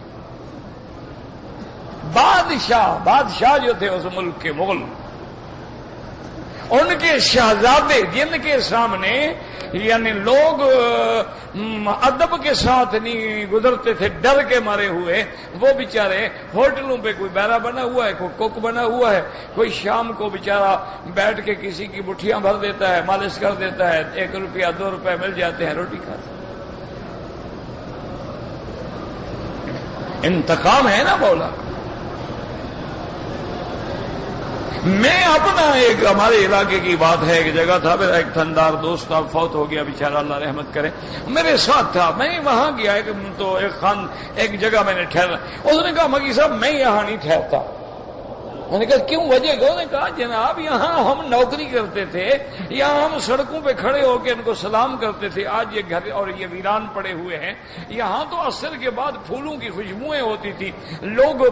بادشاہ جو تھے اس ملک کے مغل، ان کے شہزادے جن کے سامنے یعنی لوگ ادب کے ساتھ نہیں گزرتے تھے ڈر کے مارے ہوئے، وہ بیچارے ہوٹلوں پہ کوئی بیرا بنا ہوا ہے، کوئی کوک بنا ہوا ہے، کوئی شام کو بیچارہ بیٹھ کے کسی کی مٹھیاں بھر دیتا ہے، مالش کر دیتا ہے، 1 روپیہ 2 روپے مل جاتے ہیں، روٹی کھاتے ہیں. انتقام ہے نا مولا. میں اپنا ایک ہمارے علاقے کی بات ہے، ایک جگہ تھا میرا ایک تھندار دوست تھا، فوت ہو گیا بیچارہ اللہ رحمت کرے، میرے ساتھ تھا. میں وہاں گیا تو ایک جگہ میں نے ٹھہرا. اس نے کہا مکی صاحب میں یہاں نہیں ٹھہرتا. میں نے کہا کیوں وجہ کیا؟ نے کہا جناب یہاں ہم نوکری کرتے تھے، یہاں ہم سڑکوں پہ کھڑے ہو کے ان کو سلام کرتے تھے. آج یہ گھر اور یہ ویران پڑے ہوئے ہیں. یہاں تو عصر کے بعد پھولوں کی خوشبوئیں ہوتی تھی، لوگ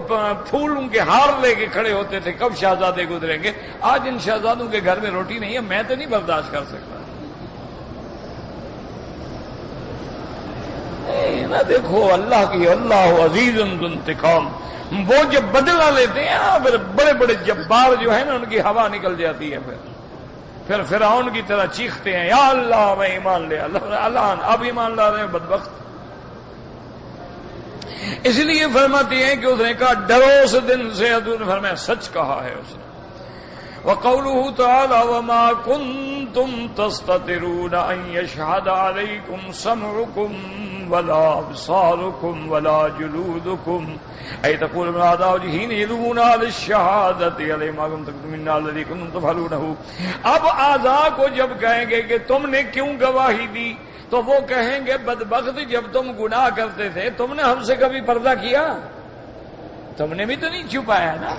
پھولوں کے ہار لے کے کھڑے ہوتے تھے کب شہزادے گزریں گے. آج ان شہزادوں کے گھر میں روٹی نہیں ہے. میں تو نہیں برداشت کر سکتا. نہ دیکھو اللہ کی، اللہ عزیز ذو انتقام. وہ جب بدلہ لیتے ہیں پھر بڑے بڑے جبار جو ہیں نا ان کی ہوا نکل جاتی ہے. پھر فرعون کی طرح چیختے ہیں یا اللہ میں ایمان لے. اللہ اب ایمان لا رہے ہیں بدبخت. اس لیے فرماتے ہیں کہ اس نے کہا ڈرو اس دن سے. حضور نے فرمایا سچ کہا ہے اس نے. وقوله تعالى وما كنتم تستترون أن يشهد عليكم سمعكم ولا أبصاركم ولا جلودكم أي تقول من أعداء حين يلومون على الشهادة عليهم ما كنتم تكتمون الذي كنتم تفعلونه. اب اعضاء کو جب کہیں گے کہ تم نے کیوں گواہی دی تو وہ کہیں گے بدبخت جب تم گناہ کرتے تھے تم نے ہم سے کبھی پردہ کیا؟ تم نے بھی تو نہیں چھپایا نا.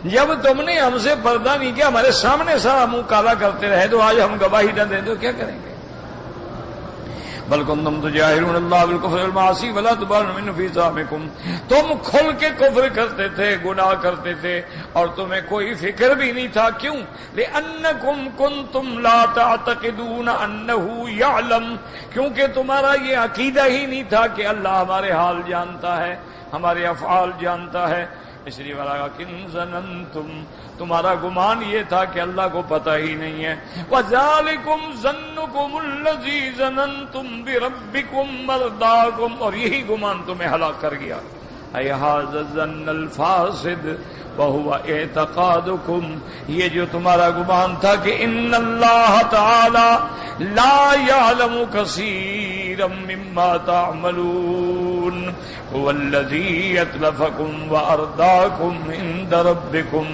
جب تم نے ہم سے پردہ نہیں کیا، ہمارے سامنے سارا منہ کالا کرتے رہے تو آج ہم گواہی نہ دیں تو کیا کریں گے؟ بل کنتم تجاہرون اللہ بالکفر والمعاصی ولا تبالون من فی ذمکم. تم کھل کے کفر کرتے تھے، گناہ کرتے تھے اور تمہیں کوئی فکر بھی نہیں تھا. کیوں؟ لأنکم کنتم لا تعتقدون انہ یعلم. کیونکہ تمہارا یہ عقیدہ ہی نہیں تھا کہ اللہ ہمارے حال جانتا ہے، ہمارے افعال جانتا ہے. اس لیے وَلَٰكِن ظَنَنتُمْ، تمہارا گمان یہ تھا کہ اللہ کو پتہ ہی نہیں ہے. وَذَٰلِكُمْ ظَنُّكُمُ الَّذِي ظَنَنتُمْ بِرَبِّكُمْ أَرْدَاكُمْ، اور یہی گمان تمہیں ہلاک کر گیا. اَيْ هَٰذَا الظَّنُّ الْفَاسِدُ وَهُوَ اعْتِقَادُكُمْ، یہ جو تمہارا گمان تھا کہ ان اللہ تعالی لا يعلم كثيرا مما تعملون، تستطيعون هو الذي أتلفكم وأرداكم عند ربكم.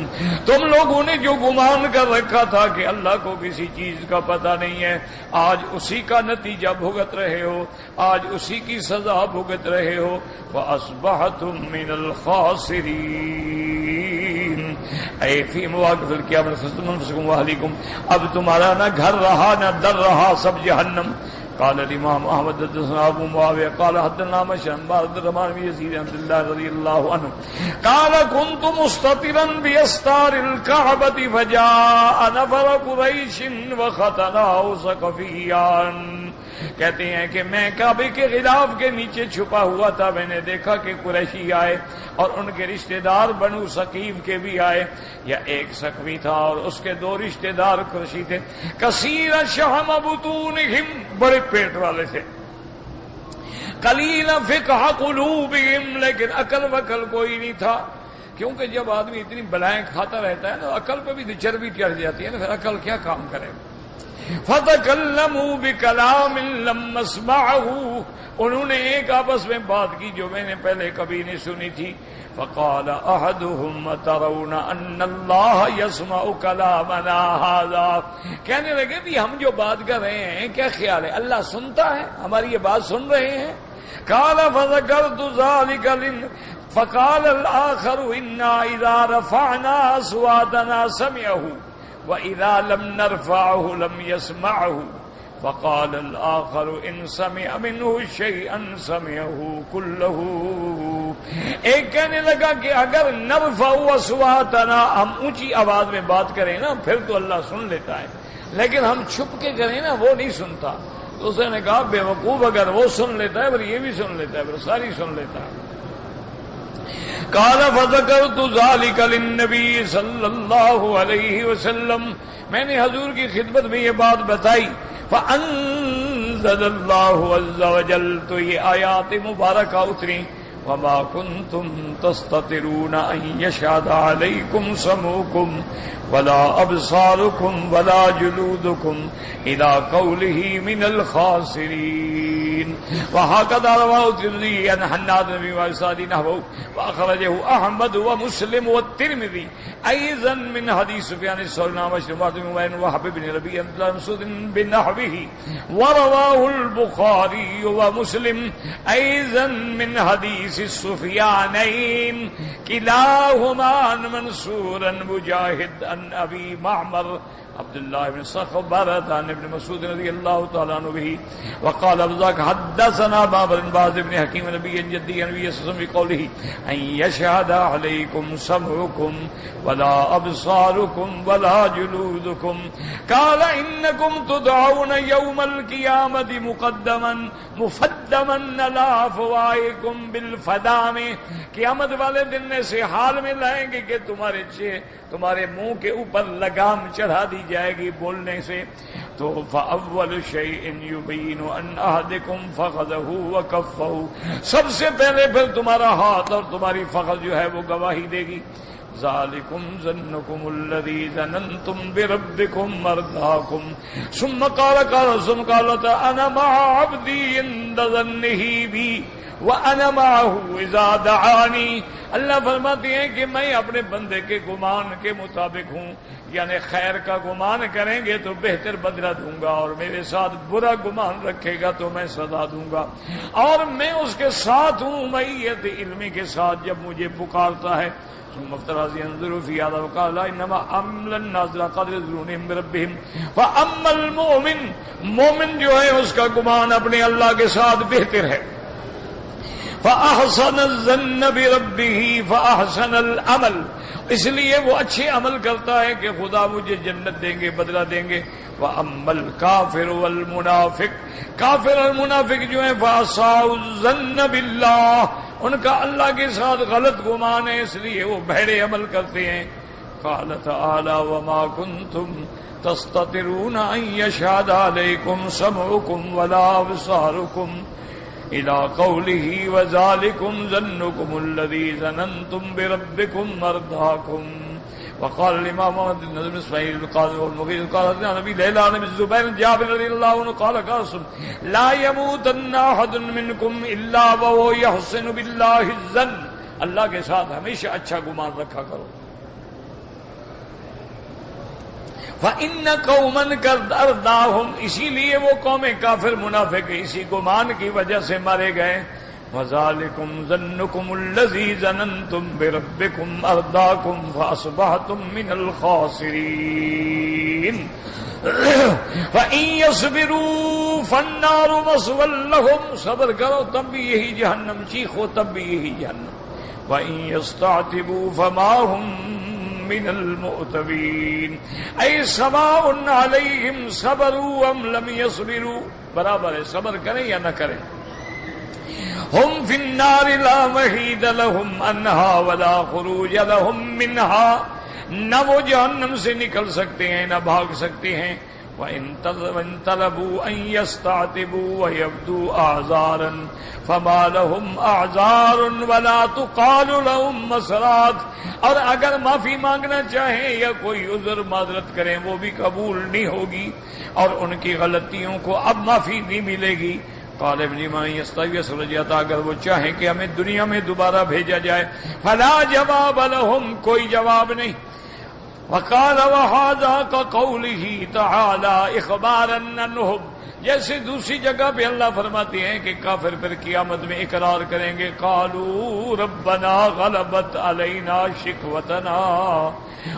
تم لوگوں نے جو گمان کر رکھا تھا کہ اللہ کو کسی چیز کا پتہ نہیں ہے، آج اسی کا نتیجہ بھگت رہے ہو، آج اسی کی سزا بھگت رہے ہو. فأصبحتم من الخاسرین اے فی مواقف القیامت خستم انفسکم واہلیکم. اب تمہارا نہ گھر رہا نہ در رہا، سب جہنم. قال الامام احمد حدثنا ابو معاویہ قال حدثنا مشعل عبد الرحمن بن يزيد عبد الله رضي الله عنه قال كنت مستترا باستار الكعبة فجاء نفر قريش وختناه ثقفيان. کہتے ہیں کہ میں کعبے کے غلاف کے نیچے چھپا ہوا تھا، میں نے دیکھا کہ قریشی آئے اور ان کے رشتہ دار بنو ثقیف کے بھی آئے. یا ایک ثقفی تھا اور اس کے دو رشتہ دار قریشی تھے. کثیر شحم بطونہم، بڑے پیٹ والے تھے. قلیل فقہ قلوبہم، لیکن عقل وقل کوئی نہیں تھا. کیونکہ جب آدمی اتنی بلائیں کھاتا رہتا ہے نا، عقل پہ بھی چربی چڑھ جاتی ہے نا، پھر عقل کیا کام کرے. فَتَكَلَّمُوا بِكَلَامٍ لَمْ أَسْمَعْهُ، انہوں نے ایک آپس میں بات کی جو میں نے پہلے کبھی نہیں سنی تھی. فَقَالَ أَحَدُهُمْ أَتَرَوْنَ أَنَّ اللَّهَ يَسْمَعُ كَلَامَنَا هَذَا. کہنے لگے بھی ہم جو بات کر رہے ہیں کیا خیال ہے اللہ سنتا ہے، ہماری یہ بات سن رہے ہیں؟ قَالَ فَذَكَرْتُ ذَلِكَ فَقَالَ الْآخَرُ إِنَّا إِذَا رَفَعْنَا أَصْوَاتَنَا سَمِعَهُ وَإِذَا لَمْ نَرْفَعْهُ لَمْ يَسْمَعْهُ. فَقَالَ الْآخَرُ إِنْ سَمِعَ مِنْهُ شَيْئًا سَمِعَهُ كُلَّهُ. ایک کہنے لگا کہ اگر نرفع اصواتنا، ہم اونچی آواز میں بات کریں نا پھر تو اللہ سن لیتا ہے، لیکن ہم چھپ کے کریں نا وہ نہیں سنتا. تو اس نے کہا بے وقوف، اگر وہ سن لیتا ہے پھر یہ بھی سن لیتا ہے، پھر ساری سن لیتا ہے. قال فذكرت ذلك للنبي صلی اللہ علیہ وسلم، میں نے حضور کی خدمت میں یہ بات بتائی. فانزل اللہ عز وجل، تو یہ آیات مبارکہ اتری. وما كنتم تستترون ان يشهد عليكم سمعكم ولا ابصاركم ولا جلودكم الى قوله من الخاسرين. وهكذا رواه الترمذي عن حناد بن واساد نحوه واخرجه احمد ومسلم والترمذي ايضا من حديث سفيان الثوري عن مشرب بن وهب بن ربيعه بن مسعود بنحوه. ورواه البخاري ومسلم ايضا من حديث السفيانين كلاهما عن منصور مجاهد عن ابي معمر عبد الله بن صخبرة عن ابن مسعود رضي الله تعالى عنه به. وقال ابو ذاك حدثنا بابر بن باز بن حكيم نبي جدي نبي صلى الله عليه وسلم بقوله ان يشهد عليكم سمعكم ولا ابصاركم ولا جلودكم. قال انكم تدعون يوم القيامة مقدما مفدما على افواهكم بالفدام. قیامت والے دن ایسے حال میں لائیں گے کہ تمہارے منہ کے اوپر لگام چڑھا دی جائے گی بولنے سے. تو فاول شیء یبین ان احدکم فخذہ وکفہ، سب سے پہلے پھر تمہارا ہاتھ اور تمہاری فخذ جو ہے وہ گواہی دے گی. ذالکم ظنکم الذی ظننتم بربکم ارداکم. ثم قال انا مع عبدی عند ظنہ بی وَأَنَا مَعَهُ إِذَا دَعَانِي. اللہ فرماتے ہیں کہ میں اپنے بندے کے گمان کے مطابق ہوں، یعنی خیر کا گمان کریں گے تو بہتر بدلہ دوں گا، اور میرے ساتھ برا گمان رکھے گا تو میں سزا دوں گا. اور میں اس کے ساتھ ہوں معیت علمی کے ساتھ جب مجھے پکارتا ہے. مفترض ينظر في هذا وقال انما عمل الناس قدر ظنهم بربهم. فاما المؤمن، مومن جو ہے اس کا گمان اپنے اللہ کے ساتھ بہتر ہے. فَأَحْسَنَ الظَّنَّ بِرَبِّهِ فَأَحْسَنَ الْعَمَلِ، اس لیے وہ اچھے عمل کرتا ہے کہ خدا مجھے جنت دیں گے، بدلہ دیں گے. وَأَمَّا الْكَافِرُ وَالْمُنَافِقُ، کافر اور منافق جو ہیں فَأَسَاءُ الظَّنَّ بِاللَّهِ، ان کا اللہ کے ساتھ غلط گمان ہے، اس لیے وہ بھیڑے عمل کرتے ہیں. قال تعالی وَمَا كُنْتُمْ تَسْتَتِرُونَ أَن يَشْهَدَ عَلَيْكُمْ سَمْعُكُمْ وَلَا أَبْصَارُكُمْ إلى قوله وذلكم ظنكم الذي ظننتم بربكم أرداكم. فقال الامام محمد بن اسماعیل القاضي والمغيرة قال حدثنا ابي ليلى عن ابي الزبير جابر رضي الله عنه قال قال لا يموتن احد منكم الا وهو يحسن بالله الظن، اللہ کے ساتھ ہمیشہ اچھا گمان رکھا کرو. فَإِنَّ قَوْمًا قَدْ أَرْضَاهُمْ، اسی لیے وہ قوم کافر منافق اسی گمان کی وجہ سے مارے گئے. وَذَلِكُمْ ظَنُّكُمُ الَّذِي ظَنَنْتُمْ بِرَبِّكُمْ أَرْضَاكُمْ فَأَصْبَحْتُمْ مِنَ الْخَاسِرِينَ. فَإِن يَصْبِرُوا فَالنَّارُ مَثْوًى لَّهُمْ، صبر کرو تب بھی یہی جہنم، چیخو تب بھی یہی جہنم. وَإِن يَسْتَعْتِبُوا فَمَا هُمْ من المعتبین، اے سواء علیہم صبروا ام لم یصبروا، برابر ہے صبر کریں یا نہ کریں. ہم فی النار لا محید لهم عنہا ولا خروج لهم منہا، نہ وہ جہنم سے نکل سکتے ہیں نہ بھاگ سکتے ہیں. وَإِن طَلَبُوا أَن يَسْتَعْتِبُوا وَيَبْدُوا أَعْذَارًا فَمَا لَهُمْ أَعْذَارٌ وَلَا تُقَالُ لَهُمْ مَسْرَاتٌ، اور اگر معافی مانگنا چاہیں یا کوئی عذر معذرت کریں وہ بھی قبول نہیں ہوگی اور ان کی غلطیوں کو اب معافی نہیں ملے گی. قال ابن ما يستوي سرجتا، اگر وہ چاہیں کہ ہمیں دنیا میں دوبارہ بھیجا جائے، فلا جواب لهم، کوئی جواب نہیں. وقال وهذا كقوله تعالى اخبارا عنهم، جیسے دوسری جگہ پہ اللہ فرماتے ہیں کہ کافر پھر قیامت میں اقرار کریں گے قالوا ربنا غلبت علينا شقوتنا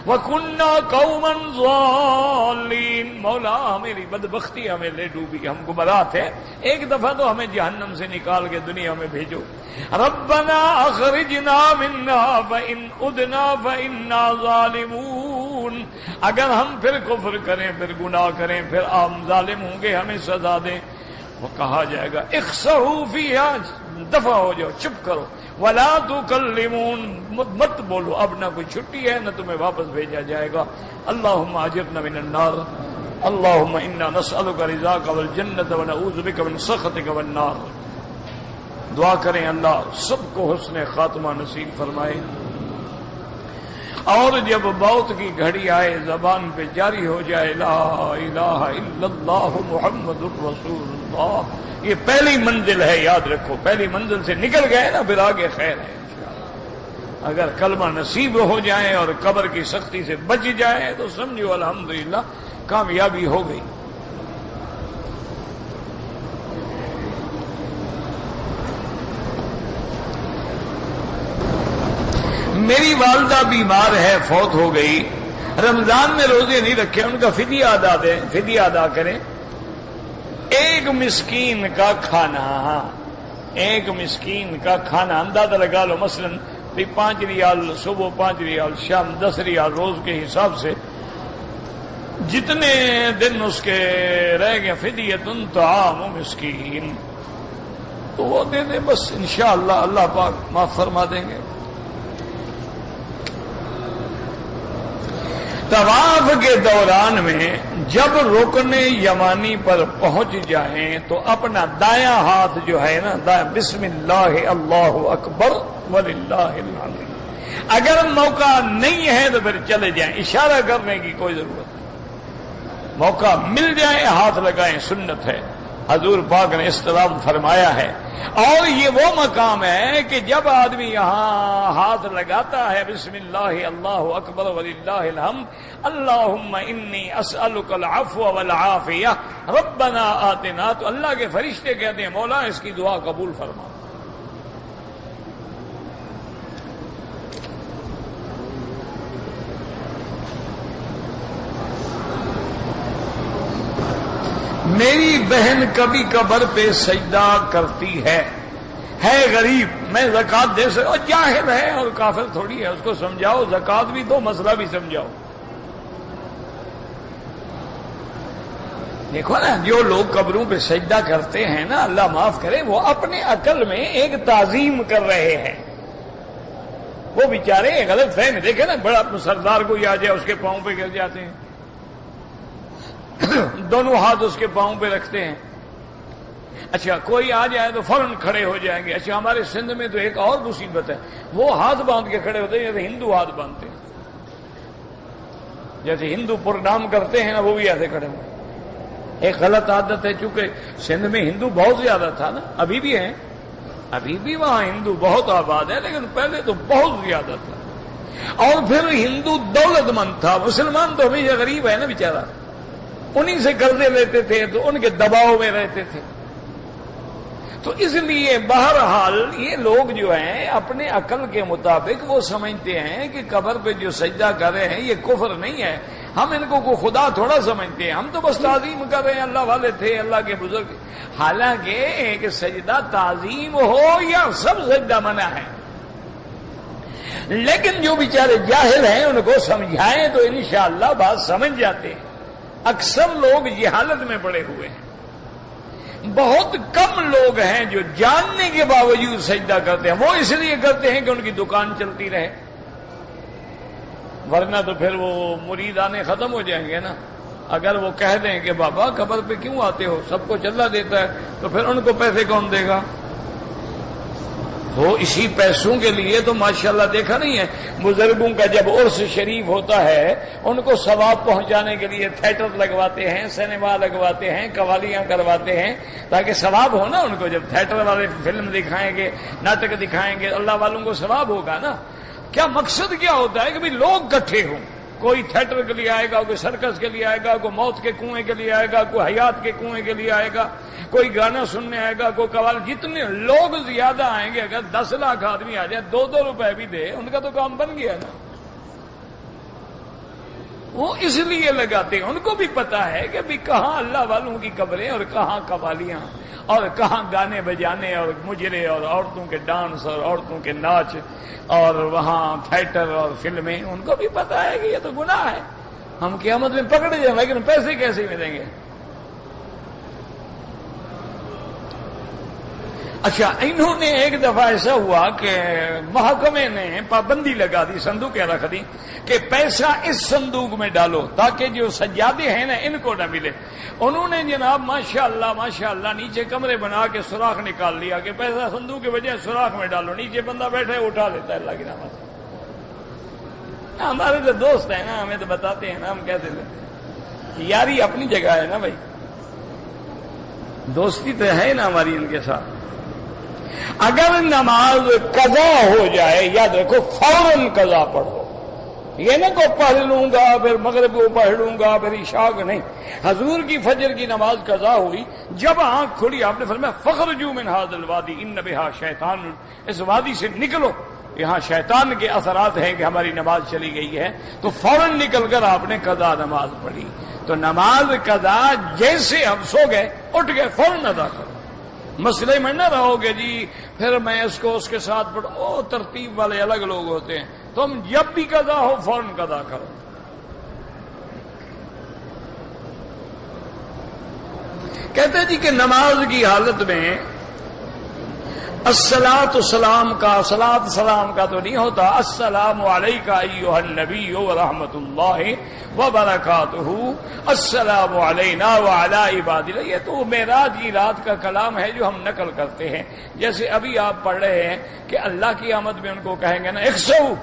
وكنا قوما ضالين، مولا ہماری بدبختی ہمیں لے ڈوبی، ہم گمراہ تھے، ایک دفعہ تو ہمیں جہنم سے نکال کے دنیا میں بھیجو. ربنا اخرجنا منها فإن عدنا فإنا ظالمون، اگر ہم پھر کفر کریں پھر گناہ کریں پھر ہم ظالم ہوں گے، ہمیں سزا دیں. وہ کہا جائے گا اخسئوا فیہا، دفع ہو جاؤ چپ کرو. ولا تکلمون، مت بولو، اب نہ کوئی چھٹی ہے نہ تمہیں واپس بھیجا جائے گا. اللہم اجرنا من النار، اللہم انا نسألک رضاک والجنۃ ونعوذ بک من سخطک والنار. دعا کریں اللہ سب کو حسن خاتمہ نصیب فرمائے، اور جب موت کی گھڑی آئے زبان پہ جاری ہو جائے لا الہ الا اللہ محمد الرسول اللہ. یہ پہلی منزل ہے، یاد رکھو، پہلی منزل سے نکل گئے نا پھر آگے خیر ہے. اگر کلمہ نصیب ہو جائے اور قبر کی سختی سے بچ جائے تو سمجھو الحمدللہ کامیابی ہو گئی. میری والدہ بیمار ہے، فوت ہو گئی، رمضان میں روزے نہیں رکھے، ان کا فدیہ ادا دیں، فدیہ ادا کریں. ایک مسکین کا کھانا، ایک مسکین کا کھانا اندازہ لگا لو، مثلا 5 ریال صبح، 5 ریال شام، 10 ریال روز کے حساب سے جتنے دن اس کے رہ گئے فدیۃ طعام مسکین، تو وہ دے دیں بس، انشاءاللہ اللہ پاک معاف فرما دیں گے. طواف کے دوران میں جب رکن یمانی پر پہنچ جائیں تو اپنا دایاں ہاتھ جو ہے نا دایاں، بسم اللہ اللہ اکبر وللہ الحمد، اگر موقع نہیں ہے تو پھر چلے جائیں، اشارہ کرنے کی کوئی ضرورت نہیں. موقع مل جائے ہاتھ لگائیں، سنت ہے، حضور پاک نے استلام فرمایا ہے. اور یہ وہ مقام ہے کہ جب آدمی یہاں ہاتھ لگاتا ہے بسم اللہ اللہ اکبر وللہ الحمد، اللہم انی اسألک العفو والعافیہ ربنا آتنا، تو اللہ کے فرشتے کہتے ہیں مولا اس کی دعا قبول فرما. میری بہن کبھی قبر پہ سجدہ کرتی ہے غریب، میں زکوٰۃ دے سکتا ہوں، جاہل ہے اور کافر تھوڑی ہے، اس کو سمجھاؤ، زکوٰۃ بھی دو، مسئلہ بھی سمجھاؤ. دیکھو نا جو لوگ قبروں پہ سجدہ کرتے ہیں نا، اللہ معاف کرے، وہ اپنے عقل میں ایک تعظیم کر رہے ہیں. وہ بیچارے غلط فہم، دیکھے نا بڑا سردار کوئی آ جائے اس کے پاؤں پہ گر جاتے ہیں، دونوں ہاتھ اس کے پاؤں پہ رکھتے ہیں. اچھا کوئی آ جائے تو فوراً کھڑے ہو جائیں گے. اچھا ہمارے سندھ میں تو ایک اور مصیبت ہے، وہ ہاتھ باندھ کے کھڑے ہوتے ہیں جیسے ہندو ہاتھ باندھتے ہیں. جیسے ہندو پروگرام کرتے ہیں نا وہ بھی ایسے کھڑے ہوئے. ایک غلط عادت ہے، چونکہ سندھ میں ہندو بہت زیادہ تھا نا، ابھی بھی ہیں، ابھی بھی وہاں ہندو بہت آباد ہے، لیکن پہلے تو بہت زیادہ تھا. اور پھر ہندو دولت مند تھا، مسلمان تو ہمیشہ غریب ہے نا بیچارہ، انہی سے قرضے لیتے تھے تو ان کے دباؤ میں رہتے تھے. تو اس لیے بہرحال یہ لوگ جو ہیں اپنے عقل کے مطابق وہ سمجھتے ہیں کہ قبر پہ جو سجدہ کر رہے ہیں یہ کفر نہیں ہے، ہم ان کو کوئی خدا تھوڑا سمجھتے ہیں، ہم تو بس تعظیم کر رہے ہیں، اللہ والے تھے، اللہ کے بزرگ. حالانکہ ایک سجدہ تعظیم ہو یا سب سجدہ منع ہے، لیکن جو بیچارے جاہل ہیں ان کو سمجھائیں تو انشاءاللہ بات سمجھ جاتے ہیں. اکثر لوگ جہالت میں پڑے ہوئے ہیں، بہت کم لوگ ہیں جو جاننے کے باوجود سجدہ کرتے ہیں. وہ اس لیے کرتے ہیں کہ ان کی دکان چلتی رہے، ورنہ تو پھر وہ مریدانے ختم ہو جائیں گے نا. اگر وہ کہہ دیں کہ بابا قبر پہ کیوں آتے ہو، سب کو چلا دیتا ہے، تو پھر ان کو پیسے کون دے گا؟ وہ اسی پیسوں کے لیے تو ماشاءاللہ دیکھا نہیں ہے بزرگوں کا جب عرس شریف ہوتا ہے ان کو ثواب پہنچانے کے لیے تھیٹر لگواتے ہیں، سینما لگواتے ہیں، قوالیاں کرواتے ہیں تاکہ ثواب ہو نا. ان کو جب تھیٹر والے فلم دکھائیں گے، ناٹک دکھائیں گے، اللہ والوں کو ثواب ہوگا نا. کیا مقصد کیا ہوتا ہے کہ بھی لوگ اکٹھے ہوں، کوئی تھیٹر کے لیے آئے گا، کوئی سرکس کے لیے آئے گا، کوئی موت کے کنویں کے لیے آئے گا، کوئی حیات کے کنویں کے لیے آئے گا، کوئی گانا سننے آئے گا، کوئی قوالی. جتنے لوگ زیادہ آئیں گے، اگر 10 لاکھ آدمی آ جائے، 2 روپے بھی دے، ان کا تو کام بن گیا نا. وہ اس لیے لگاتے ہیں، ان کو بھی پتا ہے کہ بھی کہاں اللہ والوں کی قبریں اور کہاں قوالیاں اور کہاں گانے بجانے اور مجرے اور عورتوں کے ڈانس اور عورتوں کے ناچ اور وہاں تھیٹر اور فلمیں. ان کو بھی پتا ہے کہ یہ تو گناہ ہے، ہم قیامت میں پکڑے جائیں، لیکن پیسے کیسے ملیں گے؟ اچھا، انہوں نے ایک دفعہ ایسا ہوا کہ محکمے نے پابندی لگا دی، صندوقیں رکھ دی کہ پیسہ اس صندوق میں ڈالو تاکہ جو سجادے ہیں نا ان کو نہ ملے. انہوں نے جناب ماشاءاللہ نیچے کمرے بنا کے سوراخ نکال لیا کہ پیسہ صندوق کے بجائے سوراخ میں ڈالو. نیچے بندہ بیٹھا ہے اٹھا لیتا ہے اللہ کی رحمت سے. ہمارے تو دوست ہیں نا، ہمیں تو بتاتے ہیں نا، ہم کہتے ہیں یاری اپنی جگہ ہے نا بھائی، دوستی تو ہے نا ہماری ان کے ساتھ. اگر نماز قضا ہو جائے یاد رکھو فوراً قضا پڑھو، یہ نہ کو پڑھ لوں گا پھر مغرب کو پڑھ لوں گا پھر عشاء کو نہیں. حضور کی فجر کی نماز قضا ہوئی، جب آنکھ کھلی آپ نے فرمایا فخرجوا من هذا الوادی ان بها شیطان، اس وادی سے نکلو، یہاں شیطان کے اثرات ہیں کہ ہماری نماز چلی گئی ہے. تو فوراً نکل کر آپ نے قضا نماز پڑھی. تو نماز قضا جیسے ہم سو گئے اٹھ گئے فوراً ادا کرو. مسئلے میں نہ رہو گے جی پھر میں اس کو اس کے ساتھ پڑھوں، او ترتیب والے الگ لوگ ہوتے ہیں. تم جب بھی قضا ہو فوراً قضا کرو. کہتے جی کہ نماز کی حالت میں الصلاۃ سلام کا تو نہیں ہوتا، السلام علیک ایھا النبی ورحمۃ اللہ وبرکاتہ، السلام علینا وعلی عباد اللہ. یہ تو معراج کی رات کا کلام ہے جو ہم نقل کرتے ہیں. جیسے ابھی آپ پڑھ رہے ہیں کہ اللہ کی آمد میں ان کو کہیں گے نا 100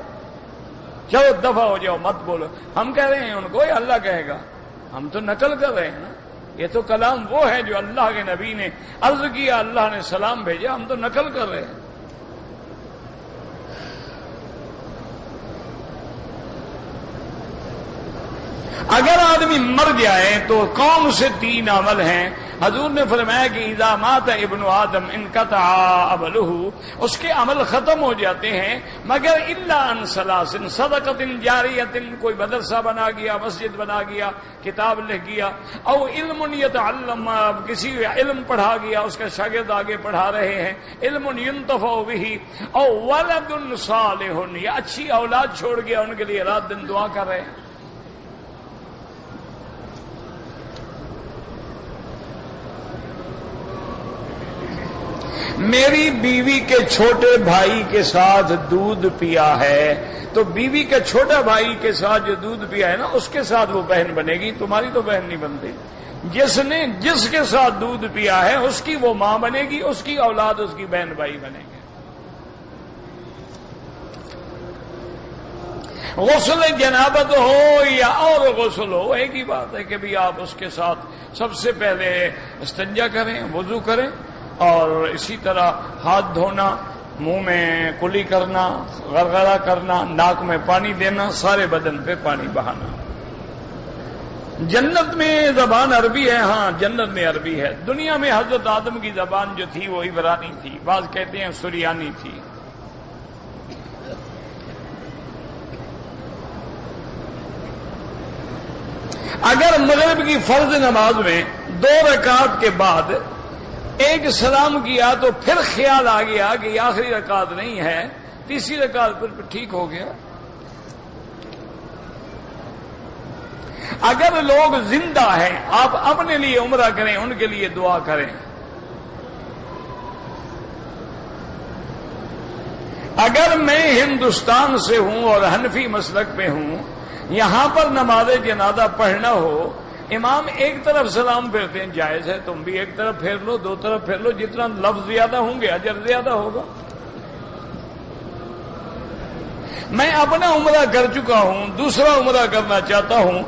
چلو دفع ہو جاؤ مت بولو، ہم کہہ رہے ہیں ان کو یہ اللہ کہے گا، ہم تو نقل کر رہے ہیں نا. یہ تو کلام وہ ہے جو اللہ کے نبی نے عرض کیا، اللہ نے سلام بھیجا، ہم تو نقل کر رہے ہیں. اگر آدمی مر جائے تو کون سے 3 عمل ہیں؟ حضور نے فرمایا کہ اذا مات ابن آدم انقطع عملہ، اس کے عمل ختم ہو جاتے ہیں مگر الا عن ثلاث، صدقۃ جاریۃ، کوئی مدرسہ بنا گیا، مسجد بنا گیا، کتاب لکھ گیا، او علم یتعلم، کسی علم پڑھا گیا، اس کا شاگرد آگے پڑھا رہے ہیں، علم ينتفع به، او ولد صالح، یا اچھی اولاد چھوڑ گیا ان کے لیے رات دن دعا کر رہے ہیں. میری بیوی کے چھوٹے بھائی کے ساتھ دودھ پیا ہے، تو بیوی کے چھوٹا بھائی کے ساتھ جو دودھ پیا ہے نا اس کے ساتھ وہ بہن بنے گی، تمہاری تو بہن نہیں بنتی. جس کے ساتھ دودھ پیا ہے اس کی وہ ماں بنے گی، اس کی اولاد اس کی بہن بھائی بنے گے. غسل جنابت ہو یا اور غسل ہو، ایک ہی بات ہے کہ بھی آپ اس کے ساتھ سب سے پہلے استنجا کریں، وضو کریں، اور اسی طرح ہاتھ دھونا، منہ میں کلی کرنا، غرغرہ کرنا، ناک میں پانی دینا، سارے بدن پہ پانی بہانا۔ جنت میں زبان عربی ہے، ہاں جنت میں عربی ہے۔ دنیا میں حضرت آدم کی زبان جو تھی وہ عبرانی تھی، بعض کہتے ہیں سریانی تھی۔ اگر مغرب کی فرض نماز میں 2 رکعت کے بعد ایک سلام کیا تو پھر خیال آ گیا کہ یہ آخری رکعت نہیں ہے، تیسری رکعت پر ٹھیک ہو گیا۔ اگر لوگ زندہ ہیں، آپ اپنے لیے عمرہ کریں، ان کے لیے دعا کریں۔ اگر میں ہندوستان سے ہوں اور حنفی مسلک پہ ہوں، یہاں پر نماز جنازہ پڑھنا ہو، امام ایک طرف سلام پھیرتے ہیں، جائز ہے، تم بھی ایک طرف پھیر لو، 2 طرف پھیر لو، جتنا لفظ زیادہ ہوں گے اجر زیادہ ہوگا۔ میں اپنا عمرہ کر چکا ہوں، دوسرا عمرہ کرنا چاہتا ہوں،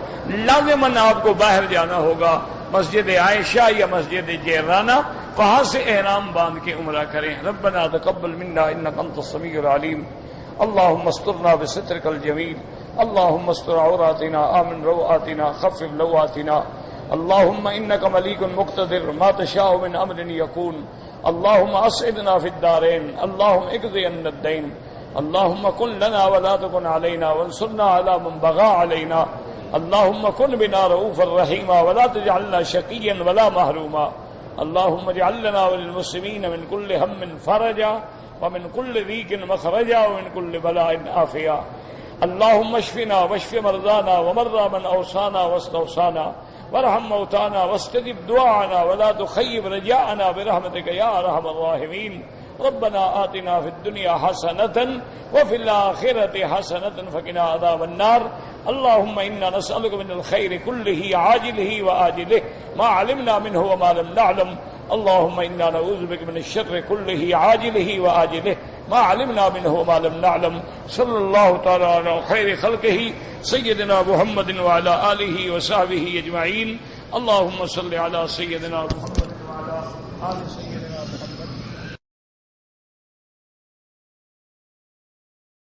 لازماً آپ کو باہر جانا ہوگا، مسجد عائشہ یا مسجد جیرانہ، وہاں سے احرام باندھ کے عمرہ کریں۔ ربنا تقبل منا انک انت السمیع العلیم، اللهم استرنا بسترک الجمیل، اللهم استر عوراتنا، آمن روآتنا، خفف لواتنا، اللهم انك مليك مقتدر، ما تشاء من امر يكون، اللهم اسعدنا في الدارين، اللهم اقض عنا الدين، اللهم كن لنا ولا تكن علينا، وانصرنا على من بغى علينا، اللهم كن بنا رؤوفا رحيما، ولا تجعلنا شقيا ولا محروما، اللهم اجعل لنا وللمسلمين من كل هم فرجا، ومن كل ضيق مخرجا، ومن كل بلاء عافيا، اللهم اشفنا واشف مرضانا ومرضى من اوصانا واستوصانا، وارحم موتانا واستجب دعانا، ولا تخيب رجاءنا برحمتك يا ارحم الراحمين، ربنا آتنا في الدنيا حسنة وفي الآخرة حسنة فقنا عذاب النار، اللهم إنا نسألك من الخير كله عاجله وآجله ما علمنا منه وما لم نعلم، اللهم إنا نعوذ بك من الشر كله عاجله وآجله ما علمنا منه وما لم نعلم، صلى الله تعالى على خير خلقه سيدنا محمد وعلى آله وصحبه أجمعين، اللهم صل على سيدنا محمد وعلى آل سيدنا